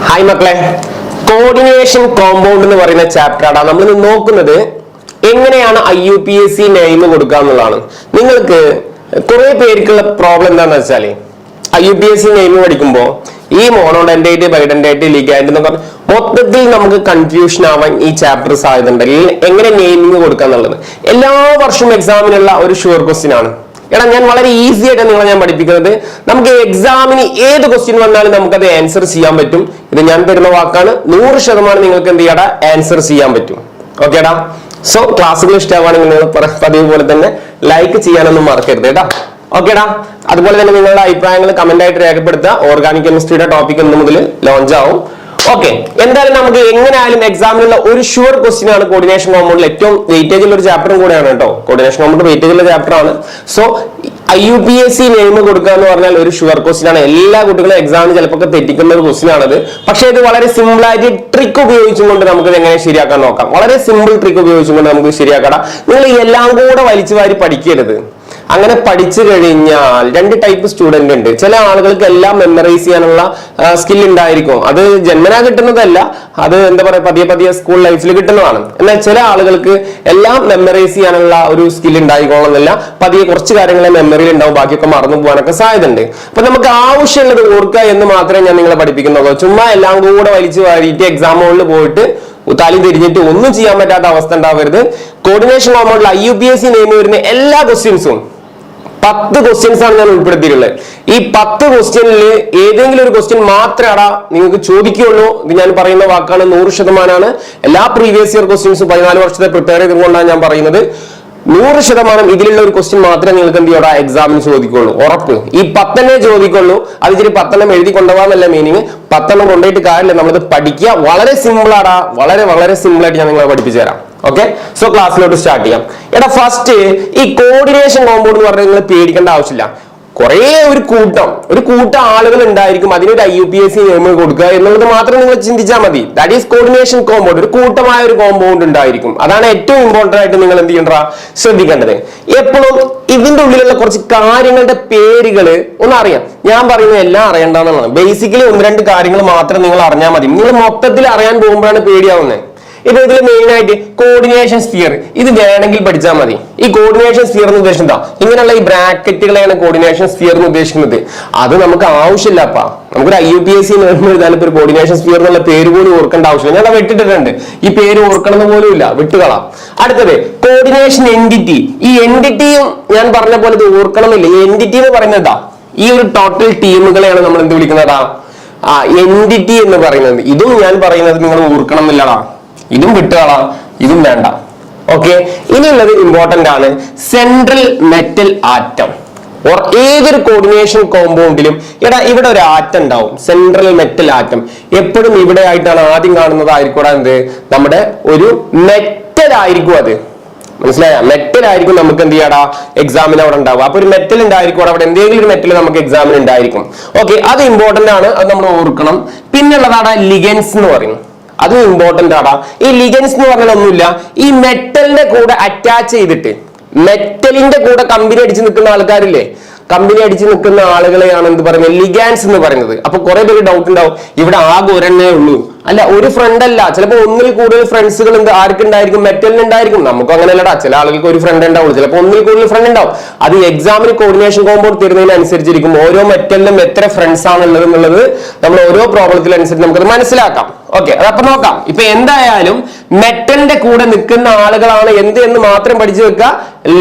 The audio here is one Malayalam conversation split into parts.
ഹായ് മക്കളെ, കോർഡിനേഷൻ കോമ്പൗണ്ട് എന്ന് പറയുന്ന ചാപ്റ്ററാണ് നമ്മൾ നോക്കുന്നത്. എങ്ങനെയാണ് IUPAC നെയിം കൊടുക്കുക എന്നുള്ളതാണ്. നിങ്ങൾക്ക് കുറെ പേർക്കുള്ള പ്രോബ്ലം എന്താണെന്ന് വെച്ചാല് IUPAC നെയിം പഠിക്കുമ്പോൾ ഈ മോണോഡെൻഡൈറ്റ്, ബൈഡെൻഡൈറ്റ്, ലിഗാൻഡ് എന്നൊക്കെ മൊത്തത്തിൽ നമുക്ക് കൺഫ്യൂഷൻ ആവാൻ ഈ ചാപ്റ്റർ സാധ്യതയുണ്ട്. എങ്ങനെ നെയിമിങ് കൊടുക്കുക എന്നുള്ളത് എല്ലാ വർഷവും എക്സാമിനുള്ള ഒരു ഷുവർ ക്വസ്റ്റ്യൻ ആണ്. ഞാൻ വളരെ ഈസി ആയിട്ട് നിങ്ങളെ ഞാൻ പഠിപ്പിക്കുന്നത്. നമുക്ക് എക്സാമിന് ഏത് ക്വസ്റ്റ്യൻ വന്നാലും നമുക്കത് ആൻസർ ചെയ്യാൻ പറ്റും. ഇത് ഞാൻ തരുന്ന വാക്കാണ്. 100% നിങ്ങൾക്ക് എന്ത് ചെയ്യാടാ ആൻസർ ചെയ്യാൻ പറ്റും. ഓക്കേടാ. സോ ക്ലാസ്സുകൾ ഇഷ്ടമാണെങ്കിൽ നിങ്ങൾ പതിവ് പോലെ തന്നെ ലൈക്ക് ചെയ്യാനൊന്നും മറക്കരുത് കേട്ടാ. ഓക്കേടാ. അതുപോലെ തന്നെ നിങ്ങളുടെ അഭിപ്രായങ്ങൾ കമന്റ് ആയിട്ട് രേഖപ്പെടുത്തുക. ഓർഗാനിക് കെമിസ്ട്രിയുടെ ടോപ്പിക് ഇന്ന് മുതൽ ലോഞ്ച് ആവും. ഓക്കെ, എന്തായാലും നമുക്ക് എങ്ങനെയായാലും എക്സാമിനുള്ള ഒരു ഷുവർ ക്വസ്റ്റ്യൻ ആണ് കോർഡിനേഷൻ കോമ്പൗണ്ടിൽ. ഏറ്റവും വെയിറ്റേജ് ഉള്ള ഒരു ചാപ്റ്ററും കൂടെയാണ് കേട്ടോ. കോർഡിനേഷൻ കോമ്പൗണ്ട് വെയിറ്റേജ് ഉള്ള ചാപ്റ്റർ ആണ്. സോ IUPAC നെയിം കൊടുക്കുക എന്ന് പറഞ്ഞാൽ ഒരു ഷുവർ ക്വസ്റ്റ്യൻ ആണ്. എല്ലാ കുട്ടികളും എക്സാമിന് ചിലപ്പോൾ തെറ്റിക്കുന്ന ഒരു ക്വസ്റ്റ്യൻ ആണത്. പക്ഷേ ഇത് വളരെ സിമ്പിൾ ആയിട്ട് ട്രിക്ക് ഉപയോഗിച്ചുകൊണ്ട് നമുക്ക് എങ്ങനെ ശരിയാക്കാൻ നോക്കാം. വളരെ സിമ്പിൾ ട്രിക്ക് ഉപയോഗിച്ചുകൊണ്ട് നമുക്ക് ശരിയാക്കാം. നിങ്ങൾ എല്ലാം കൂടെ വലിച്ചു വാരി പഠിക്കരുത്. അങ്ങനെ പഠിച്ചു കഴിഞ്ഞാൽ രണ്ട് ടൈപ്പ് സ്റ്റുഡന്റ് ഉണ്ട്. ചില ആളുകൾക്ക് എല്ലാം മെമ്മറൈസ് ചെയ്യാനുള്ള സ്കിൽ ഉണ്ടായിരിക്കും. അത് ജന്മനാ കിട്ടുന്നതല്ല, അത് എന്താ പറയാ പതിയെ പതിയെ സ്കൂൾ ലൈഫിൽ കിട്ടുന്നതാണ്. എന്നാൽ ചില ആളുകൾക്ക് എല്ലാം മെമ്മറൈസ് ചെയ്യാനുള്ള ഒരു സ്കിൽ ഉണ്ടായിക്കോളുന്നില്ല. പതിയെ കുറച്ച് കാര്യങ്ങളെ മെമ്മറിയിൽ ഉണ്ടാവും, ബാക്കിയൊക്കെ മറന്നു പോകാനൊക്കെ സാധ്യത ഉണ്ട്. അപ്പൊ നമുക്ക് ആവശ്യമുള്ളത് ഓർക്കുക എന്ന് മാത്രമേ ഞാൻ നിങ്ങളെ പഠിപ്പിക്കുന്നുള്ളൂ. ചുമ്മാ എല്ലാം കൂടെ വലിച്ചു വാരിയിട്ട് എക്സാം ഹോളിൽ പോയിട്ട് താലി തിരിഞ്ഞിട്ട് ഒന്നും ചെയ്യാൻ പറ്റാത്ത അവസ്ഥ ഉണ്ടാവരുത്. കോർഡിനേഷൻ കോമ്പൗണ്ടിൽ IUPAC നെയിം വരുന്ന എല്ലാ ക്വസ്റ്റ്യൻസും 10 ക്വസ്റ്റ്യൻസ് ആണ് ഞാൻ ഉൾപ്പെടുത്തിയിട്ടുള്ളത്. ഈ 10 ക്വസ്റ്റ്യനിൽ ഏതെങ്കിലും ഒരു ക്വസ്റ്റ്യൻ മാത്രമേ നിങ്ങൾക്ക് ചോദിക്കുകയുള്ളൂ. ഇത് ഞാൻ പറയുന്ന വാക്കാണ്, 100%. എല്ലാ പ്രീവിയസ് ഇയർ ക്വസ്റ്റ്യൻസും 14 വർഷത്തെ പ്രിപ്പയർ ചെയ്തുകൊണ്ടാണ് ഞാൻ പറയുന്നത്. 100% ഇതിലുള്ള ഒരു ക്വസ്റ്റ്യൻ മാത്രമേ നിങ്ങൾക്ക് എന്ത് ചെയ്യോടാ എക്സാമിന് ചോദിക്കുള്ളൂ. ഉറപ്പ്. ഈ 10 ചോദിക്കുള്ളൂ. അത് ഇച്ചിരി 10 എഴുതി കൊണ്ടുപോകാന്നല്ല മീനിങ്. 10 കൊണ്ടുപോയിട്ട് കാര്യമില്ല, നമ്മളത് പഠിക്കുക. വളരെ സിമ്പിൾ ആടാ, വളരെ വളരെ സിമ്പിൾ ആയിട്ട് ഞാൻ നിങ്ങളെ പഠിപ്പിച്ചു തരാം. ഓക്കെ, സോ ക്ലാസ്സിലോട്ട് സ്റ്റാർട്ട് ചെയ്യാം. ഫസ്റ്റ് ഈ കോർഡിനേഷൻ കോമ്പൗണ്ട് എന്ന് പറഞ്ഞാൽ നിങ്ങൾ പേടിക്കേണ്ട ആവശ്യമില്ല. കുറെ ഒരു കൂട്ടം ആളുകൾ ഉണ്ടായിരിക്കും. അതിനൊരു IUPAC നെയിം കൊടുക്കുക എന്നുള്ളത് മാത്രം നിങ്ങൾ ചിന്തിച്ചാൽ മതി. That is coordination compound. ഒരു കൂട്ടമായ ഒരു കോമ്പൗണ്ട് ഉണ്ടായിരിക്കും. അതാണ് ഏറ്റവും ഇമ്പോർട്ടന്റ് ആയിട്ട് നിങ്ങൾ എന്ത് ചെയ്യേണ്ട ശ്രദ്ധിക്കേണ്ടത്. എപ്പോഴും ഇതിന്റെ ഉള്ളിലുള്ള കുറച്ച് കാര്യങ്ങളുടെ പേരുകൾ ഒന്ന് അറിയാം. ഞാൻ പറയുന്നത് എല്ലാം അറിയേണ്ടതാണ്. ബേസിക്കലി 1-2 കാര്യങ്ങൾ മാത്രം നിങ്ങൾ അറിഞ്ഞാൽ മതി. നിങ്ങൾ മൊത്തത്തിൽ അറിയാൻ പോകുമ്പോഴാണ് പേടിയാവുന്നത്. ഇപ്പൊ ഇതിൽ മെയിൻ ആയിട്ട് കോർഡിനേഷൻ സ്ഫിയർ, ഇത് വേണമെങ്കിൽ പഠിച്ചാൽ മതി. ഈ കോർഡിനേഷൻ സ്ഫിയർ എന്ന് ഉദ്ദേശിക്കുന്നത് ഇങ്ങനെയുള്ള ഈ ബ്രാക്കറ്റുകളെയാണ് കോർഡിനേഷൻ സ്ഫിയർ എന്ന് ഉദ്ദേശിക്കുന്നത്. അത് നമുക്ക് ആവശ്യമില്ലപ്പാ. നമുക്കൊരു IUPAC എഴുതാനും ഒരു കോർഡിനേഷൻ സ്ഫിയർ എന്നുള്ള പേര് പോലും ഓർക്കേണ്ട ആവശ്യമില്ല. ഞാൻ വിട്ടിട്ടുണ്ട്. ഈ പേര് ഓർക്കണം പോലും ഇല്ല, വിട്ടുകളാം. അടുത്തത് കോർഡിനേഷൻ എൻറ്റിറ്റി. ഈ എൻറ്റിറ്റിയും ഞാൻ പറഞ്ഞ പോലെ ഇത് ഓർക്കണമെന്നില്ല. ഈ എൻറ്റിറ്റി എന്ന് പറയുന്നതാ ഈ ഒരു ടോട്ടൽ ടീമുകളെയാണ് നമ്മൾ എന്ത് വിളിക്കുന്നതാ എൻറ്റിറ്റി എന്ന് പറയുന്നത്. ഇതും ഞാൻ പറയുന്നത് നിങ്ങൾ ഓർക്കണം എന്നില്ലടാ. ഇതും വിട്ടുകളാം, ഇതും വേണ്ട. ഓക്കെ, ഇനിയുള്ളത് ഇമ്പോർട്ടന്റ് ആണ്. Central metal atom. ഏതൊരു കോർഡിനേഷൻ കോമ്പൗണ്ടിലും ഇവിടെ ഒരു ആറ്റം ഉണ്ടാവും, സെൻട്രൽ മെറ്റൽ ആറ്റം. എപ്പോഴും ഇവിടെ ആയിട്ടാണ് ആദ്യം കാണുന്നത്. ആയിരിക്കും എന്ത് നമ്മുടെ ഒരു മെറ്റൽ ആയിരിക്കും. അത് മനസ്സിലായ മെറ്റൽ ആയിരിക്കും നമുക്ക് എന്ത് ചെയ്യാടാ എക്സാമിന് അവിടെ ഉണ്ടാവും. അപ്പൊ ഒരു മെറ്റൽ ഉണ്ടായിരിക്കും അവിടെ എന്തെങ്കിലും ഒരു മെറ്റൽ നമുക്ക് എക്സാമിന് ഉണ്ടായിരിക്കും. ഓക്കെ, അത് ഇമ്പോർട്ടന്റ് ആണ്, അത് നമ്മൾ ഓർക്കണം. പിന്നുള്ളതാണ് ലിഗൻസ് എന്ന് പറയുന്നത്. അതും ഇമ്പോർട്ടന്റ് ആടാ. ഈ ലിഗൻസ് എന്ന് പറഞ്ഞാൽ ഒന്നുമില്ല, ഈ മെറ്റലിന്റെ കൂടെ അറ്റാച്ച് ചെയ്തിട്ട് മെറ്റലിന്റെ കൂടെ കമ്പനി അടിച്ച് നിൽക്കുന്ന ആൾക്കാരില്ലേ, കമ്പനി അടിച്ച് നിൽക്കുന്ന ആളുകളെയാണ് എന്ത് പറയുന്നത് ലിഗാൻസ് എന്ന് പറയുന്നത്. അപ്പൊ കുറെ പേര് ഡൗട്ട് ഉണ്ടാവും, ഇവിടെ ആകെ ഒരെണ്ണേ ഉള്ളൂ. അല്ല, ഒരു ഫ്രണ്ട് അല്ല, ചിലപ്പോൾ ഒന്നിൽ കൂടുതൽ ഫ്രണ്ട്സുകൾ ആർക്കുണ്ടായിരിക്കും, മെറ്റലിന് ഉണ്ടായിരിക്കും. നമുക്ക് അങ്ങനെയല്ലടാ, ചില ആളുകൾക്ക് ഒരു ഫ്രണ്ട് ഉണ്ടാവുള്ളൂ, ചിലപ്പോൾ ഒന്നിൽ കൂടുതൽ ഫ്രണ്ട് ഉണ്ടാവും. അത് എക്സാമിന് കോർഡിനേഷൻ കോമ്പൗണ്ട് തരുന്നതിനനുസരിച്ചിരിക്കും ഓരോ മെറ്റലിനും എത്ര ഫ്രണ്ട്സ് ആണുള്ളത് എന്നുള്ളത് നമ്മൾ ഓരോ പ്രോബ്ലത്തിനനുസരിച്ച് നമുക്കത് മനസ്സിലാക്കാം. ഓക്കെ, അതപ്പൊ നോക്കാം. ഇപ്പൊ എന്തായാലും മെറ്റലിന്റെ കൂടെ നിൽക്കുന്ന ആളുകളാണ് എന്ത് എന്ന് മാത്രം പഠിച്ചു വെക്കുക,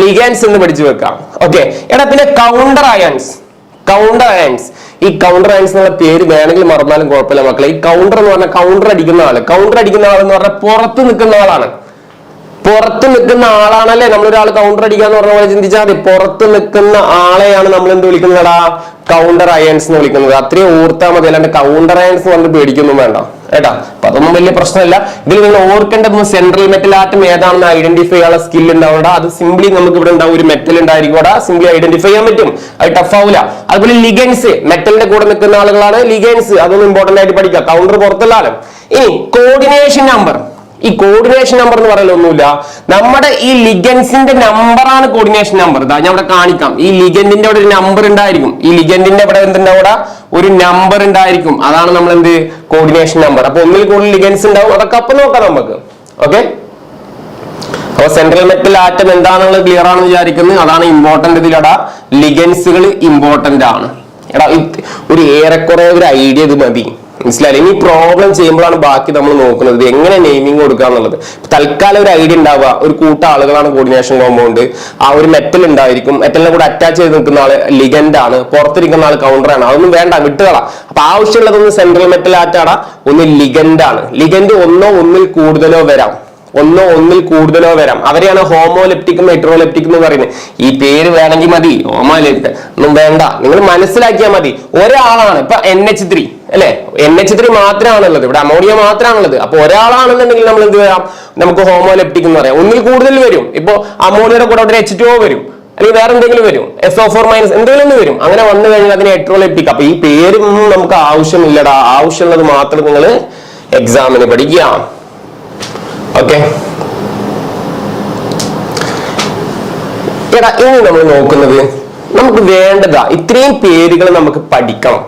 ലിഗൻസ് എന്ന് പഠിച്ചു വെക്കാം. ഓക്കെ, പിന്നെ കൗണ്ടർ അയൺസ്. ഈ കൗണ്ടർ അയൺസ് എന്നുള്ള പേര് വേണമെങ്കിൽ മറന്നാലും കുഴപ്പമില്ല മക്കളെ. ഈ കൗണ്ടർ എന്ന് പറഞ്ഞാൽ കൗണ്ടർ അടിക്കുന്ന ആൾ എന്ന് പറഞ്ഞാൽ പുറത്ത് നിൽക്കുന്ന ആളാണ്. പുറത്ത് നിൽക്കുന്ന ആളാണല്ലേ നമ്മളൊരാൾ കൗണ്ടർ അടിക്കാന്ന് പറഞ്ഞ പോലെ ചിന്തിച്ചാൽ മതി. പുറത്ത് നിൽക്കുന്ന ആളെയാണ് നമ്മൾ എന്ത് വിളിക്കുന്നതാ കൗണ്ടർ അയൺസ് എന്ന് വിളിക്കുന്നത്. അത്രയും ഓർത്താൽ മതി. അല്ലാണ്ട് കൗണ്ടർ അയൺസ് പറഞ്ഞ് പേടിക്കൊന്നും വേണ്ട കേട്ടാ. അപ്പൊ അതൊന്നും വലിയ പ്രശ്നമല്ല. ഇതിൽ നിങ്ങൾ ഓർക്കേണ്ടത് സെൻട്രൽ മെറ്റൽ ആറ്റം ഏതാണെന്ന് ഐഡന്റിഫൈ ചെയ്യാനുള്ള സ്കിൽ ഉണ്ടാവുക. അത് സിംപ്ലി നമുക്ക് ഇവിടെ ഉണ്ടാവും, ഒരു മെറ്റൽ ഉണ്ടായിരിക്കും, സിംപ്ലി ഐഡന്റിഫൈ ചെയ്യാൻ പറ്റും, അത് ടഫ് ആവില്ല. അതുപോലെ ലിഗൻസ്, മെറ്റലിന്റെ കൂടെ നിൽക്കുന്ന ആളുകളാണ് ലിഗൻസ്. അതൊന്നും ഇമ്പോർട്ടന്റ് ആയിട്ട് പഠിക്കുക, കൗണ്ടർ പുറത്തുള്ള ആളും. ഇനി കോർഡിനേഷൻ നമ്പർ. ഈ കോർഡിനേഷൻ നമ്പർ എന്ന് പറയലൊന്നുമില്ല. നമ്മുടെ ഈ ലിഗൻസിന്റെ നമ്പറാണ് കോർഡിനേഷൻ നമ്പർ. ഇതാ ഞാൻ ഇവിടെ കാണിക്കാം. ഈ ലിഗൻഡിന്റെ അവിടെ ഒരു നമ്പർ ഉണ്ടായിരിക്കും. ഈ ലിഗൻഡിന്റെ അവിടെ എന്തുണ്ടാവും? അവിടെ ഒരു നമ്പർ ഉണ്ടായിരിക്കും. അതാണ് നമ്മൾ എന്ത് കോർഡിനേഷൻ നമ്പർ. അപ്പൊ ഒന്നിൽ കൂടുതൽ ലിഗൻസ് ഉണ്ടാവും. അതൊക്കെ അപ്പൊ നോക്കാം നമുക്ക്. ഓക്കെ, അപ്പൊ സെൻട്രൽ മെറ്റൽ ആറ്റം എന്താണെന്നുള്ളത് ക്ലിയർ ആണെന്ന് വിചാരിക്കുന്നത്. അതാണ് ഇമ്പോർട്ടന്റ്. ഇതിലടാ ലിഗൻസുകൾ ഇമ്പോർട്ടന്റ് ആണ്. എടാ ഒരു ഏറെക്കുറെ ഒരു ഐഡിയ ഇത് മതി, മനസ്സിലായില്ലേ? ഇനി പ്രോബ്ലം ചെയ്യുമ്പോഴാണ് ബാക്കി നമ്മൾ നോക്കുന്നത് എങ്ങനെ നെയിമിംഗ് കൊടുക്കുക എന്നുള്ളത്. തൽക്കാലം ഒരു ഐഡിയ ഉണ്ടാവുക, ഒരു കൂട്ടം ആളുകളാണ് കോർഡിനേഷൻ കോമ്പൗണ്ട്. ആ ഒരു മെറ്റൽ ഉണ്ടായിരിക്കും. മെറ്റലിനെ കൂടെ അറ്റാച്ച് ചെയ്ത് നിൽക്കുന്ന ആള് ലിഗൻഡ് ആണ്, പുറത്തിരിക്കുന്ന ആൾ കൗണ്ടർ ആണ്. അതൊന്നും വേണ്ട, വിട്ടുകളാ. അപ്പൊ ആവശ്യമുള്ളതൊന്ന് സെൻട്രൽ മെറ്റൽ ആറ്റാടാ, ഒന്ന് ലിഗൻഡ് ആണ്. ലിഗൻഡ് ഒന്നോ ഒന്നിൽ കൂടുതലോ വരാം. അവരെയാണ് ഹോമോലെപ്റ്റിക്കും ഹെറ്ററോലെപ്റ്റിക്കും എന്ന് പറയുന്നത്. ഈ പേര് വേണമെങ്കിൽ മതി, ഹോമോലെപ്റ്റിക് ഒന്നും വേണ്ട, നിങ്ങൾ മനസ്സിലാക്കിയാൽ മതി. ഒരാളാണ് ഇപ്പൊ NH3 അല്ലെ, NH3 മാത്രമാണുള്ളത്, ഇവിടെ അമോണിയ മാത്രമാണുള്ളത്. അപ്പൊ ഒരാളാണെന്നുണ്ടെങ്കിൽ നമ്മൾ എന്ത് ചെയ്യാം? നമുക്ക് ഹോമോലെപ്റ്റിക് എന്ന് പറയാം. ഒന്നിൽ കൂടുതൽ വരും. ഇപ്പൊ അമോണിയയുടെ കൂടെ അവിടെ H2O വരും, അല്ലെങ്കിൽ വേറെ എന്തെങ്കിലും വരും, SO4- എന്തെങ്കിലും ഒന്ന് വരും. അങ്ങനെ വന്നു കഴിഞ്ഞാൽ അതിന് ഹെറ്ററോലെപ്റ്റിക്. അപ്പൊ ഈ പേരൊന്നും നമുക്ക് ആവശ്യമില്ലടാ. ആവശ്യമുള്ളത് മാത്രം നിങ്ങൾ എക്സാമിന് പഠിക്കുക. ഓക്കെ, എടാ ഇനി നമ്മൾ നോക്കുന്നത്, നമുക്ക് വേണ്ടതാ ഇത്രയും പേരുകൾ നമുക്ക് പഠിക്കണം.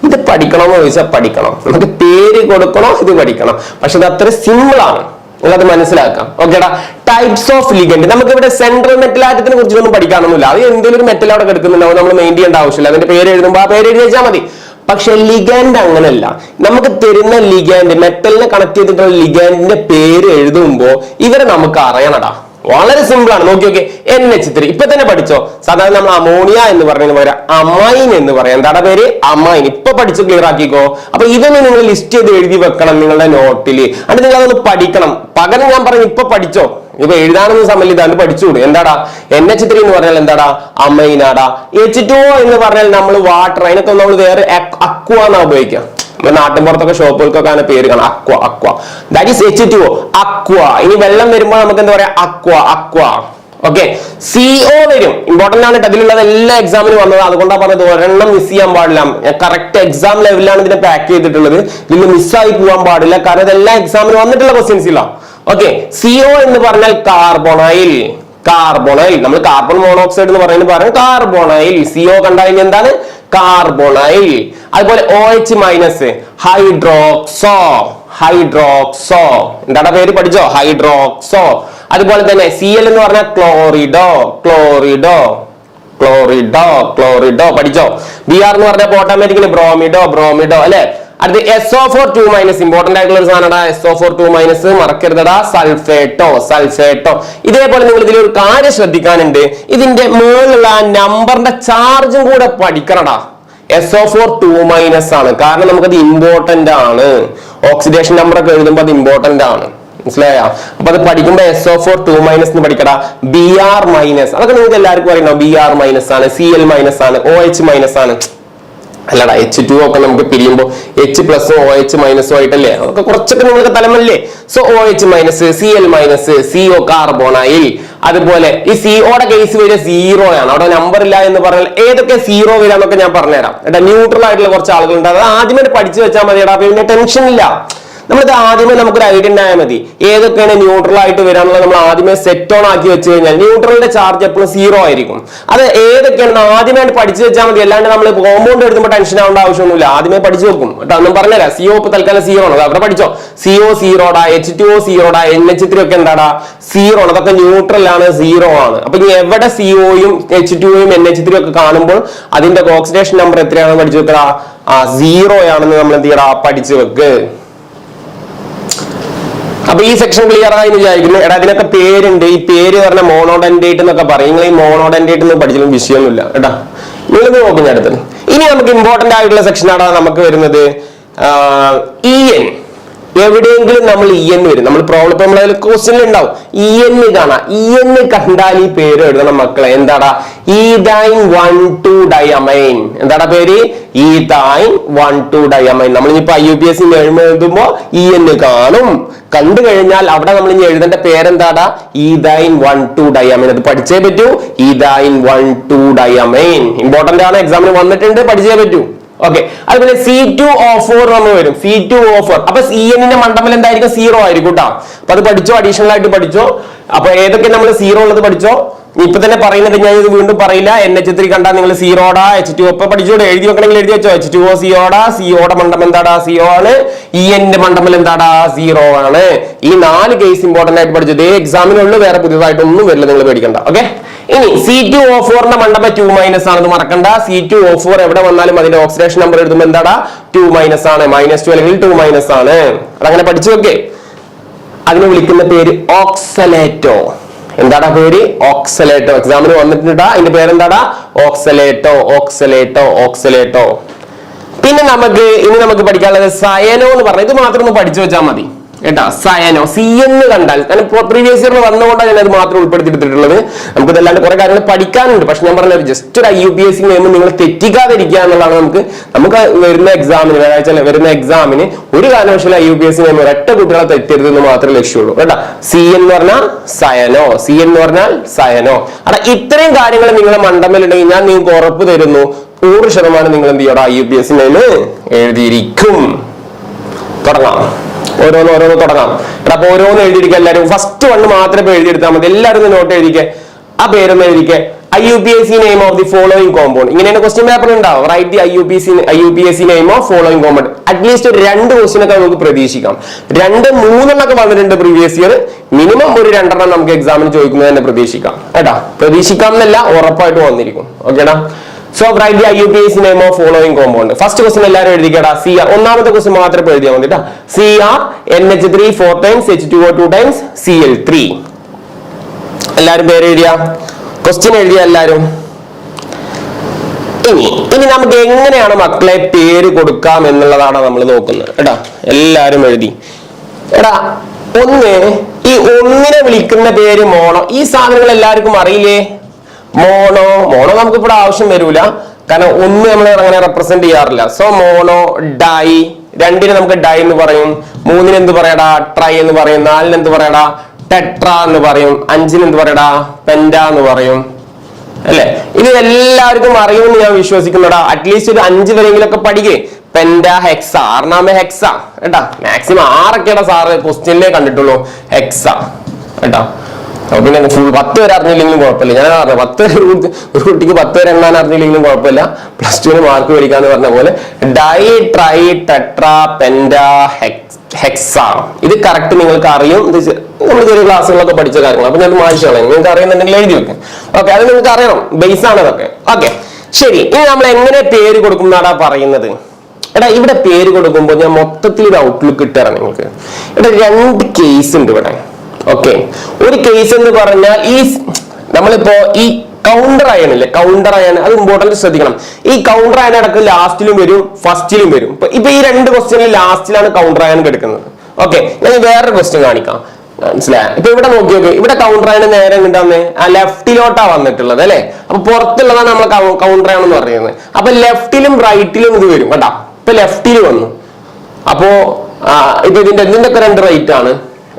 ഇത് പഠിക്കണമെന്ന് ചോദിച്ചാൽ പഠിക്കണം. നമുക്ക് പേര് കൊടുക്കണോ, ഇത് പഠിക്കണം. പക്ഷെ ഇത് അത്ര സിമ്പിൾ ആണ്, നിങ്ങളത് മനസ്സിലാക്കാം. ഓക്കേടാ, ടൈപ്സ് ഓഫ് ലിഗൻഡ്. നമുക്ക് ഇവിടെ സെൻട്രൽ മെറ്റൽ ആറ്റത്തിനെ കുറിച്ചൊന്നും പഠിക്കാനൊന്നുമില്ല. അത് എന്തെങ്കിലും ഒരു മെറ്റൽ അവിടെ കിടക്കുന്നുണ്ടാവും, നമ്മൾ മെയിൻ ചെയ്യേണ്ട ആവശ്യമില്ല. അതിന്റെ പേര് എഴുതുമ്പോൾ ആ പേര് എഴുതി വെച്ചാൽ മതി. പക്ഷെ ലിഗാൻഡ് അങ്ങനല്ല. നമുക്ക് തരുന്ന ലിഗാൻഡ്, മെറ്റലിനെ കണക്ട് ചെയ്തിട്ടുള്ള ലിഗാൻഡിന്റെ പേര് എഴുതുമ്പോൾ ഇവരെ നമുക്ക് അറിയണടാ. വളരെ സിമ്പിൾ ആണ്. നോക്കി നോക്കി, NH3 ഇപ്പൊ തന്നെ പഠിച്ചോ. സാധാരണ നമ്മൾ അമോണിയ എന്ന് പറയുന്ന പോലെ അമൈൻ എന്ന് പറയാം. എന്താ പേര്? അമൈൻ. ഇപ്പൊ പഠിച്ച് ക്ലിയർ ആക്കിക്കോ. അപ്പൊ ഇതൊന്ന് നിങ്ങൾ ലിസ്റ്റ് ചെയ്ത് എഴുതി വെക്കണം നിങ്ങളുടെ നോട്ടില്. എന്നിട്ട് നിങ്ങൾ അതൊന്ന് പഠിക്കണം. പകരം ഞാൻ പറഞ്ഞു ഇപ്പൊ പഠിച്ചോ. ഇപ്പൊ എഴുതാനൊന്നും സമയമില്ല, ഇതാണ്ട് പഠിച്ചുകൂടും. എന്താടാ NH3 എന്ന് പറഞ്ഞാൽ എന്താടാ? അമൈനാടാ. H2O എന്ന് പറഞ്ഞാൽ നമ്മൾ വാട്ടർ, അതിനൊക്കെ നമ്മൾ വേറെ അക്വ എന്നാ ഉപയോഗിക്കാം. നാട്ടിൻപുറത്തൊക്കെ ഷോപ്പുകൾക്കൊക്കെ അങ്ങനെ പേര് കാണാം, aqua. That is H2O, aqua. ഇനി വെള്ളം വരുമ്പോൾ നമുക്ക് എന്താ പറയാ? അക്വ. ഓക്കെ, CO വരും. ഇമ്പോർട്ടന്റ് ആണ്. അതിലുള്ളത് എല്ലാ എക്സാമിനും വന്നത്. അതുകൊണ്ടാണ് പറഞ്ഞത് ഒരെണ്ണം മിസ് ചെയ്യാൻ പാടില്ല. കറക്റ്റ് എക്സാം ലെവലിലാണ് ഇതിനെ പാക്ക് ചെയ്തിട്ടുള്ളത്. ഇതിൽ മിസ്സായി പോകാൻ പാടില്ല, കാരണം ഇതെല്ലാം എക്സാമിന് വന്നിട്ടുള്ള ക്വസ്റ്റ്യൻസ് ഇല്ല. ഓക്കെ, CO എന്ന് പറഞ്ഞാൽ കാർബണൈൽ. നമ്മൾ കാർബൺ മോണോക്സൈഡ് എന്ന് പറയുന്നത് പറയാം കാർബണൈൽ. CO കണ്ടാൽ എന്താണ്? കാർബണൈൽ. അതുപോലെ OH- ഹൈഡ്രോക്സോ. എന്താണ് പേര്? പഠിച്ചോ? ഹൈഡ്രോക്സോ. അതുപോലെ തന്നെ Cl എന്ന് പറഞ്ഞാൽ ക്ലോറിഡോ. പഠിച്ചോ? Br എന്ന് പറഞ്ഞാൽ ഓട്ടോമാറ്റിക്കലി ബ്രോമിഡോ അല്ലെ. അടുത്ത് SO4 ഇമ്പോർട്ടന്റ് ആയിട്ടുള്ള ഒരു സാധനടാ. SO4 മറക്കരുതടാ. സൾഫേട്ടോ. ഇതേപോലെ നിങ്ങൾ ഇതിൽ ഒരു കാര്യം ശ്രദ്ധിക്കാനുണ്ട്. ഇതിന്റെ മുകളിലുള്ള നമ്പറിന്റെ ചാർജും കൂടെ പഠിക്കണടാ. SO4 ആണ്, കാരണം നമുക്കത് ഇമ്പോർട്ടന്റ് ആണ്. ഓക്സിഡേഷൻ നമ്പർ ഒക്കെ എഴുതുമ്പോൾ അത് ഇമ്പോർട്ടന്റ് ആണ്, മനസ്സിലായോ? അപ്പൊ അത് പഠിക്കുമ്പോ SO4 എന്ന് പഠിക്കടാ. Br- അതൊക്കെ നിങ്ങൾക്ക് എല്ലാവർക്കും അറിയണം. Br- ആണ്, Cl- ആണ്, OH- ആണ്. അല്ലടാ, H2O ഒക്കെ നമുക്ക് പിരിയുമ്പോൾ H+ഉം OH- ആയിട്ടല്ലേ? അതൊക്കെ കുറച്ചൊക്കെ നിങ്ങൾക്ക് തലമല്ലേ. So OH-, Cl-, CO carbonyl. അതുപോലെ ഈ CO കേസ് വരെ 0 ആണ്. അവിടെ നമ്പർ ഇല്ല എന്ന് പറഞ്ഞാൽ ഏതൊക്കെ 0 വരാന്നൊക്കെ ഞാൻ പറഞ്ഞുതരാം. ന്യൂട്രൽ ആയിട്ടുള്ള കുറച്ച് ആളുകളുണ്ട്. അത് ആദ്യമേ പഠിച്ചു വെച്ചാൽ മതിയടാ. പിന്നെ ടെൻഷൻ ഇല്ല. നമ്മളിത് ആദ്യമേ നമുക്കൊരു ഐഡിയ ഉണ്ടായാൽ മതി. ഏതൊക്കെയാണ് ന്യൂട്രൽ ആയിട്ട് വരാനുള്ളത് നമ്മൾ ആദ്യമേ സെറ്റ് ഓൺ ആക്കി വെച്ച് കഴിഞ്ഞാൽ ന്യൂട്രലിന്റെ ചാർജ് എപ്പോഴും 0 ആയിരിക്കും. അത് ഏതൊക്കെയാണെന്ന് ആദ്യമായിട്ട് പഠിച്ചു വെച്ചാൽ മതി. അല്ലാണ്ട് നമ്മൾ കോമ്പൗണ്ട് എടുക്കുമ്പോൾ ടെൻഷൻ ആവേണ്ട ആവശ്യമൊന്നുമില്ല. ആദ്യമേ പഠിച്ചു വെക്കും കേട്ടോ. ഒന്നും പറഞ്ഞുതരാം. CO ഇപ്പൊ തൽക്കാലം 0 ആണ്. അവിടെ പഠിച്ചോ. CO 0 H2O 0 NH3 ഒക്കെ എന്താടാ? 0 ആണ്. അതൊക്കെ ന്യൂട്രൽ ആണ്, 0 ആണ്. അപ്പൊ ഇനി എവിടെ COയും H2O NH3 ഒക്കെ കാണുമ്പോൾ അതിന്റെ ഓക്സിഡേഷൻ നമ്പർ എത്രയാണെന്ന് പഠിച്ചു വെക്കടാ. 0 ആണെന്ന് നമ്മൾ എന്ത് ചെയ്യടാ? പഠിച്ചു വെക്ക്. അപ്പൊ ഈ സെക്ഷൻ ക്ലിയർ ആയി വിചാരിക്കുന്നു. എടാ അതിനൊക്കെ പേരുണ്ട്. ഈ പേര് പറഞ്ഞ മോണോഡെൻഡേറ്റ് എന്നൊക്കെ പറയും. നിങ്ങൾ ഈ മോണോഡെൻഡേറ്റ് എന്ന് പഠിച്ചാലും വിഷയമൊന്നുമില്ല കേട്ടാ. നിങ്ങൾ നോക്കും ഞാൻ അടുത്തത്. ഇനി നമുക്ക് ഇമ്പോർട്ടന്റ് ആയിട്ടുള്ള സെക്ഷനാണ് നമുക്ക് വരുന്നത് EN. എവിടെയെങ്കിലും നമ്മൾ EN വരും. നമ്മൾ പ്രോബ്ലം ഇപ്പൊ നമ്മളതിൽ ക്വസ്റ്റ്യനിൽ ഉണ്ടാവും. EN കാണാം. EN കണ്ടാൽ ഈ പേര് എഴുതണം മക്കളെ. എന്താടാ? ഈഥൈൻ 1,2-ഡയമൈൻ. എന്താടാ പേര്? ഈഥൈൻ 1,2-ഡയമൈൻ. നമ്മൾ ഇനിയിപ്പോ IUPAC എഴുതുമ്പോ EN കാണും. കണ്ടു കഴിഞ്ഞാൽ അവിടെ നമ്മൾ ഇനി എഴുതേണ്ട പേരെന്താടാ? ഈഥൈൻ 1,2-ഡയമൈൻ. അത് പഠിച്ചേ പറ്റൂ. ഈഥൈൻ 1,2-ഡയമൈൻ ഇമ്പോർട്ടന്റ് ആണ്. എക്സാമിന് വന്നിട്ടുണ്ട്, പഠിച്ചേ പറ്റൂ. ഓക്കെ. അതുപോലെ C2O4 നമ്മൾ വരും. C2O4 അപ്പൊ CN മണ്ഡലം എന്തായിരിക്കും? 0 ആയിരിക്കും കേട്ടോ. അപ്പൊ അത് പഠിച്ചോ, അഡീഷണൽ ആയിട്ട് പഠിച്ചോ. അപ്പൊ ഏതൊക്കെ നമ്മൾ 0 ഉള്ളത് പഠിച്ചോ. ഇപ്പൊ തന്നെ പറയുന്നത് ഞാൻ ഇത് വീണ്ടും പറയില്ല. NH3 കണ്ടാൽ നിങ്ങൾ സീറോടാ H2O ഒപ്പം പഠിച്ചോടെ, എഴുതി വെക്കണമെങ്കിൽ എഴുതി വെച്ചോ. H2O സിയോടാ, സിയോടെ മണ്ഡലം എന്താടാ? 0 ആണ്. EN മണ്ഡലം എന്താടാ? 0 ആണ്. ഈ 4 കേസ് ഇമ്പോർട്ടന്റ് ആയിട്ട് പഠിച്ചു. ഇതേ എക്സാമിനുള്ളൂ, വേറെ പുതിയതായിട്ടൊന്നും വരില്ല, നിങ്ങൾ പേടിക്കണ്ട. ഓക്കെ. ഇനി C2O4 മണ്ഡലം 2- ആണെന്ന് മറക്കണ്ട. C2O4 എവിടെ വന്നാലും അതിന്റെ ഓക്സിഡേഷൻ നമ്പർ എഴുതുമ്പോൾ എന്താടാ? 2- ആണ്. -2 അല്ലെങ്കിൽ 2- ആണ്. അതങ്ങനെ പഠിച്ചു വെക്കേ. അതിനെ വിളിക്കുന്ന പേര് ഓക്സലേറ്റോ. എന്താടാ പേര്? ഓക്സലേറ്റോ. എക്സാമിന് വന്നിട്ടുണ്ടാ. അതിന്റെ പേരെന്താടാ? ഓക്സലേറ്റോ, ഓക്സലേറ്റോ, ഓക്സലേറ്റോ. പിന്നെ നമുക്ക് പഠിക്കാനുള്ളത് സയനോ എന്ന് പറഞ്ഞത്. ഇത് മാത്രം ഒന്ന് പഠിച്ചു വെച്ചാൽ മതി കേട്ടാ. സയനോ, CN കണ്ടാൽ, കാരണം പ്രീവിയസ് ഇയറിൽ വന്നുകൊണ്ടാണ് ഞാൻ അത് മാത്രം ഉൾപ്പെടുത്തിയിട്ടുള്ളത്. നമുക്ക് ഇതല്ലാണ്ട് കുറെ കാര്യങ്ങൾ പഠിക്കാനുണ്ട്. പക്ഷെ ഞാൻ പറഞ്ഞ ജസ്റ്റ് ഒരു IUPAC നിയമം നിങ്ങൾ തെറ്റിക്കാതിരിക്കുക എന്നുള്ളതാണ്. നമുക്ക് വരുന്ന എക്സാമിന്, വ്യാഴാഴ്ച വരുന്ന എക്സാമിന് ഒരു കാരണവശാലും IUPAC നിയമം ഒരൊറ്റ കുട്ടികളെ തെറ്റരുതെന്ന് മാത്രമേ ലക്ഷ്യമുള്ളൂ കേട്ടാ. CN എന്ന് പറഞ്ഞാൽ സയനോ, CN എന്ന് പറഞ്ഞാൽ സയനോ. അടാ ഇത്രയും കാര്യങ്ങൾ നിങ്ങളുടെ മണ്ഡലമുണ്ടെങ്കിൽ ഞാൻ നിങ്ങൾക്ക് ഉറപ്പ് തരുന്നു 100% നിങ്ങൾ എന്ത് ചെയ്യണം? IUPAC നിയമം എഴുതിയിരിക്കും. തുടങ്ങാം. ഓരോന്ന് തുടങ്ങാം. അപ്പൊ ഓരോന്ന് എഴുതിയിരിക്കുക. എല്ലാവരും ഫസ്റ്റ് 1 മാത്രമേ എഴുതിയെടുത്താൽ മതി. എല്ലാവരും നോട്ട് എഴുതിക്കെ. ആ പേരൊന്ന് എഴുതിക്കെ. IUPAC name of the following compound. ഇങ്ങനെ ക്വസ്റ്റ്യൻ പേപ്പർ ഉണ്ടാവും. Write the IUPAC name of following compound. At least ഒരു 2 ക്വസ്റ്റ്യൻ ഒക്കെ നമുക്ക് പ്രതീക്ഷിക്കാം. 2-3 വന്നിട്ടുണ്ട് പ്രീവിയസ് ഇയർ. മിനിമം ഒരു 2 നമുക്ക് എക്സാമിന് ചോദിക്കുന്നത് തന്നെ പ്രതീക്ഷിക്കാം കേട്ടാ. പ്രതീക്ഷിക്കാം എന്നല്ല, ഉറപ്പായിട്ട് വന്നിരിക്കും. ഓക്കേടാ. So write the IUPAC name of following compound. First question എല്ലാവരും എഴുതിക്കടാ. Cr. ഒന്നാമത്തെ ക്വസ്റ്റ്യൻ മാത്രമേ എഴുതിയാൽ മതി കേട്ടോ. Cr NH3 4 times H2O 2 times Cl3. എല്ലാരും പേര് എഴുതിയ, ക്വസ്റ്റ്യൻ എഴുതിയ എല്ലാരും. ഇനി നമുക്ക് എങ്ങനെയാണ് മക്കളെ പേര് കൊടുക്കാം എന്നുള്ളതാണ് നമ്മൾ നോക്കുന്നത് കേട്ടാ. എല്ലാരും എഴുതി. എടാ ഈ ഒന്നിനെ വിളിക്കുന്ന പേര് മോണോ. ഈ സാധനങ്ങൾ എല്ലാവർക്കും അറിയില്ലേ? മോണോ നമുക്ക് ഇവിടെ ആവശ്യം വരൂല, കാരണം 1 നമ്മൾ അങ്ങനെ റെപ്രസെന്റ് ചെയ്യാറില്ല. So mono, dye. 2 നമുക്ക് ഡൈ എന്ന് പറയും. 3 എന്ത് പറയടാ? ട്രൈ എന്ന് പറയും. 4 എന്ത് പറയടാ? ടെട്ര എന്ന് പറയും. 5 എന്ത് പറയടാ? പെന്റ എന്ന് പറയും. അല്ലെ? ഇത് എല്ലാവർക്കും അറിയുമെന്ന് ഞാൻ വിശ്വസിക്കുന്നടാ. അറ്റ്ലീസ്റ്റ് ഒരു 5 വരെയെങ്കിലൊക്കെ പഠിക്കേ. പെന്റ, ഹെക്സ, 6 ഹെക്സ കേട്ടാ. മാക്സിമം 6 സാറ് ക്വസ്റ്റ്യനിലേ കണ്ടിട്ടുള്ളൂ. ഹെക്സ കേട്ടാ. പിന്നെ ഫുൾ 10 വരെ അറിഞ്ഞില്ലെങ്കിലും കുഴപ്പമില്ല. ഞാൻ പറഞ്ഞു 10 ഒരു കുട്ടിക്ക് 10 വരെ എണ്ണാൻ അറിഞ്ഞില്ലെങ്കിലും കുഴപ്പമില്ല, +2 മാർക്ക് മേടിക്കാന്ന് പറഞ്ഞ പോലെ. Di, tri, tetra, penta, hexa. ഇത് കറക്റ്റ് നിങ്ങൾക്ക് അറിയും. ഇത് നമ്മൾ ചെറിയ ക്ലാസ്സുകളൊക്കെ പഠിച്ച കാര്യങ്ങൾ. അപ്പൊ ഞാൻ മാറ്റിച്ചോളാം. നിങ്ങൾക്ക് അറിയുന്നുണ്ടെങ്കിൽ എഴുതി വെക്കും. ഓക്കെ, അത് നിങ്ങൾക്ക് അറിയണം. ബേസ് ആണ് ഇതൊക്കെ. ഓക്കെ, ശരി. ഇനി നമ്മൾ എങ്ങനെ പേര് കൊടുക്കും എന്നാടാ പറയുന്നത്. എടാ ഇവിടെ പേര് കൊടുക്കുമ്പോൾ ഞാൻ മൊത്തത്തിൽ ഒരു ഔട്ട്ലുക്ക് ഇട്ടുതരാം നിങ്ങൾക്ക്. ഇവിടെ 2 കേസ് ഉണ്ട് ഇവിടെ. ഓക്കെ, ഒരു കേസ് എന്ന് പറഞ്ഞാൽ നമ്മളിപ്പോ ഈ കൗണ്ടർ അയണില്ലേ, കൗണ്ടർ അയൺ, അത് ഇമ്പോർട്ടന്റ് ശ്രദ്ധിക്കണം. ഈ കൗണ്ടർ അയൺ ഇടക്ക് ലാസ്റ്റിലും വരും, ഫസ്റ്റിലും വരും. ഇപ്പൊ ഈ 2 ക്വസ്റ്റ്യനിൽ ലാസ്റ്റിലാണ് കൗണ്ടർ അയൺ കിടക്കുന്നത്. ഓക്കെ, ഞാൻ വേറൊരു ക്വസ്റ്റ്യൻ കാണിക്കാം. മനസ്സിലായ? ഇപ്പൊ ഇവിടെ നോക്കി നോക്കി, ഇവിടെ കൗണ്ടർ അയൺ നേരെ കിട്ടാന്ന് ലെഫ്റ്റിലോട്ടാ വന്നിട്ടുള്ളത് അല്ലെ. അപ്പൊ പുറത്തുള്ളതാണ് നമ്മൾ കൗണ്ടർ അയൺ എന്ന് പറയുന്നത്. അപ്പൊ ലെഫ്റ്റിലും റൈറ്റിലും ഇത് വരും കേട്ടാ. ഇപ്പൊ ലെഫ്റ്റിൽ വന്നു. അപ്പോ ഇപ്പൊ ഇതിന്റെ 2 റൈറ്റ് ആണ്,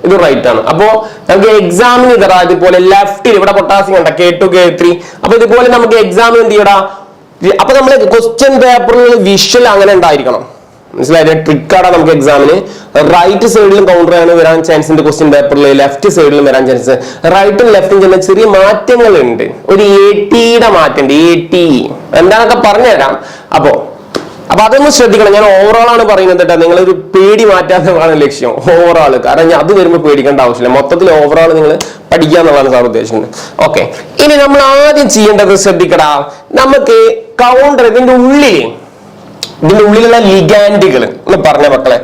ഇത് റൈറ്റ് ആണ്. അപ്പോ നമുക്ക് എക്സാമിന് ഇതറാ ഇതുപോലെ ലെഫ്റ്റിൽ ഇവിടെ പൊട്ടാസ്യം കണ്ട K2 K3. അപ്പൊ ഇതുപോലെ നമുക്ക് എക്സാമിന് എന്ത് ചെയ്യടാ. അപ്പൊ നമ്മള് ക്വസ്റ്റ്യൻ പേപ്പറിൽ വിഷ്വൽ അങ്ങനെ ഉണ്ടായിരിക്കണം. മനസ്സിലായത്? ട്രിക്കാടാ നമുക്ക് എക്സാമിന്. റൈറ്റ് സൈഡിലും കൗണ്ടർ ആണ് വരാൻ ചാൻസ് ഉണ്ട് ക്വസ്റ്റ്യൻ പേപ്പറിൽ, ലെഫ്റ്റ് സൈഡിലും വരാൻ ചാൻസ്. റൈറ്റും ലെഫ്റ്റും ചെന്ന ചെറിയ മാറ്റങ്ങൾ ഉണ്ട്. ഒരു ATയുടെ മാറ്റം ഉണ്ട്. AT എന്താണൊക്കെ പറഞ്ഞുതരാം. അപ്പൊ അതൊന്ന് ശ്രദ്ധിക്കണം. ഞാൻ ഓവറോൾ ആണ് പറയുന്നത് കേട്ടോ. നിങ്ങളൊരു പേടി മാറ്റാത്തതാണ് ലക്ഷ്യം. ഓവറോൾ, കാരണം അത് വരുമ്പോൾ പേടിക്കേണ്ട ആവശ്യമില്ല. മൊത്തത്തിൽ ഓവറോൾ നിങ്ങൾ പഠിക്കുക എന്നുള്ളതാണ് സാർ ഉദ്ദേശിക്കുന്നത്. ഓക്കെ, ഇനി നമ്മൾ ആദ്യം ചെയ്യേണ്ടത് ശ്രദ്ധിക്കടാ. നമുക്ക് കൗണ്ടർ ഇതിന്റെ ഉള്ളിലുള്ള ലിഗാൻഡുകൾ ഒന്ന് പറഞ്ഞ മക്കളെ.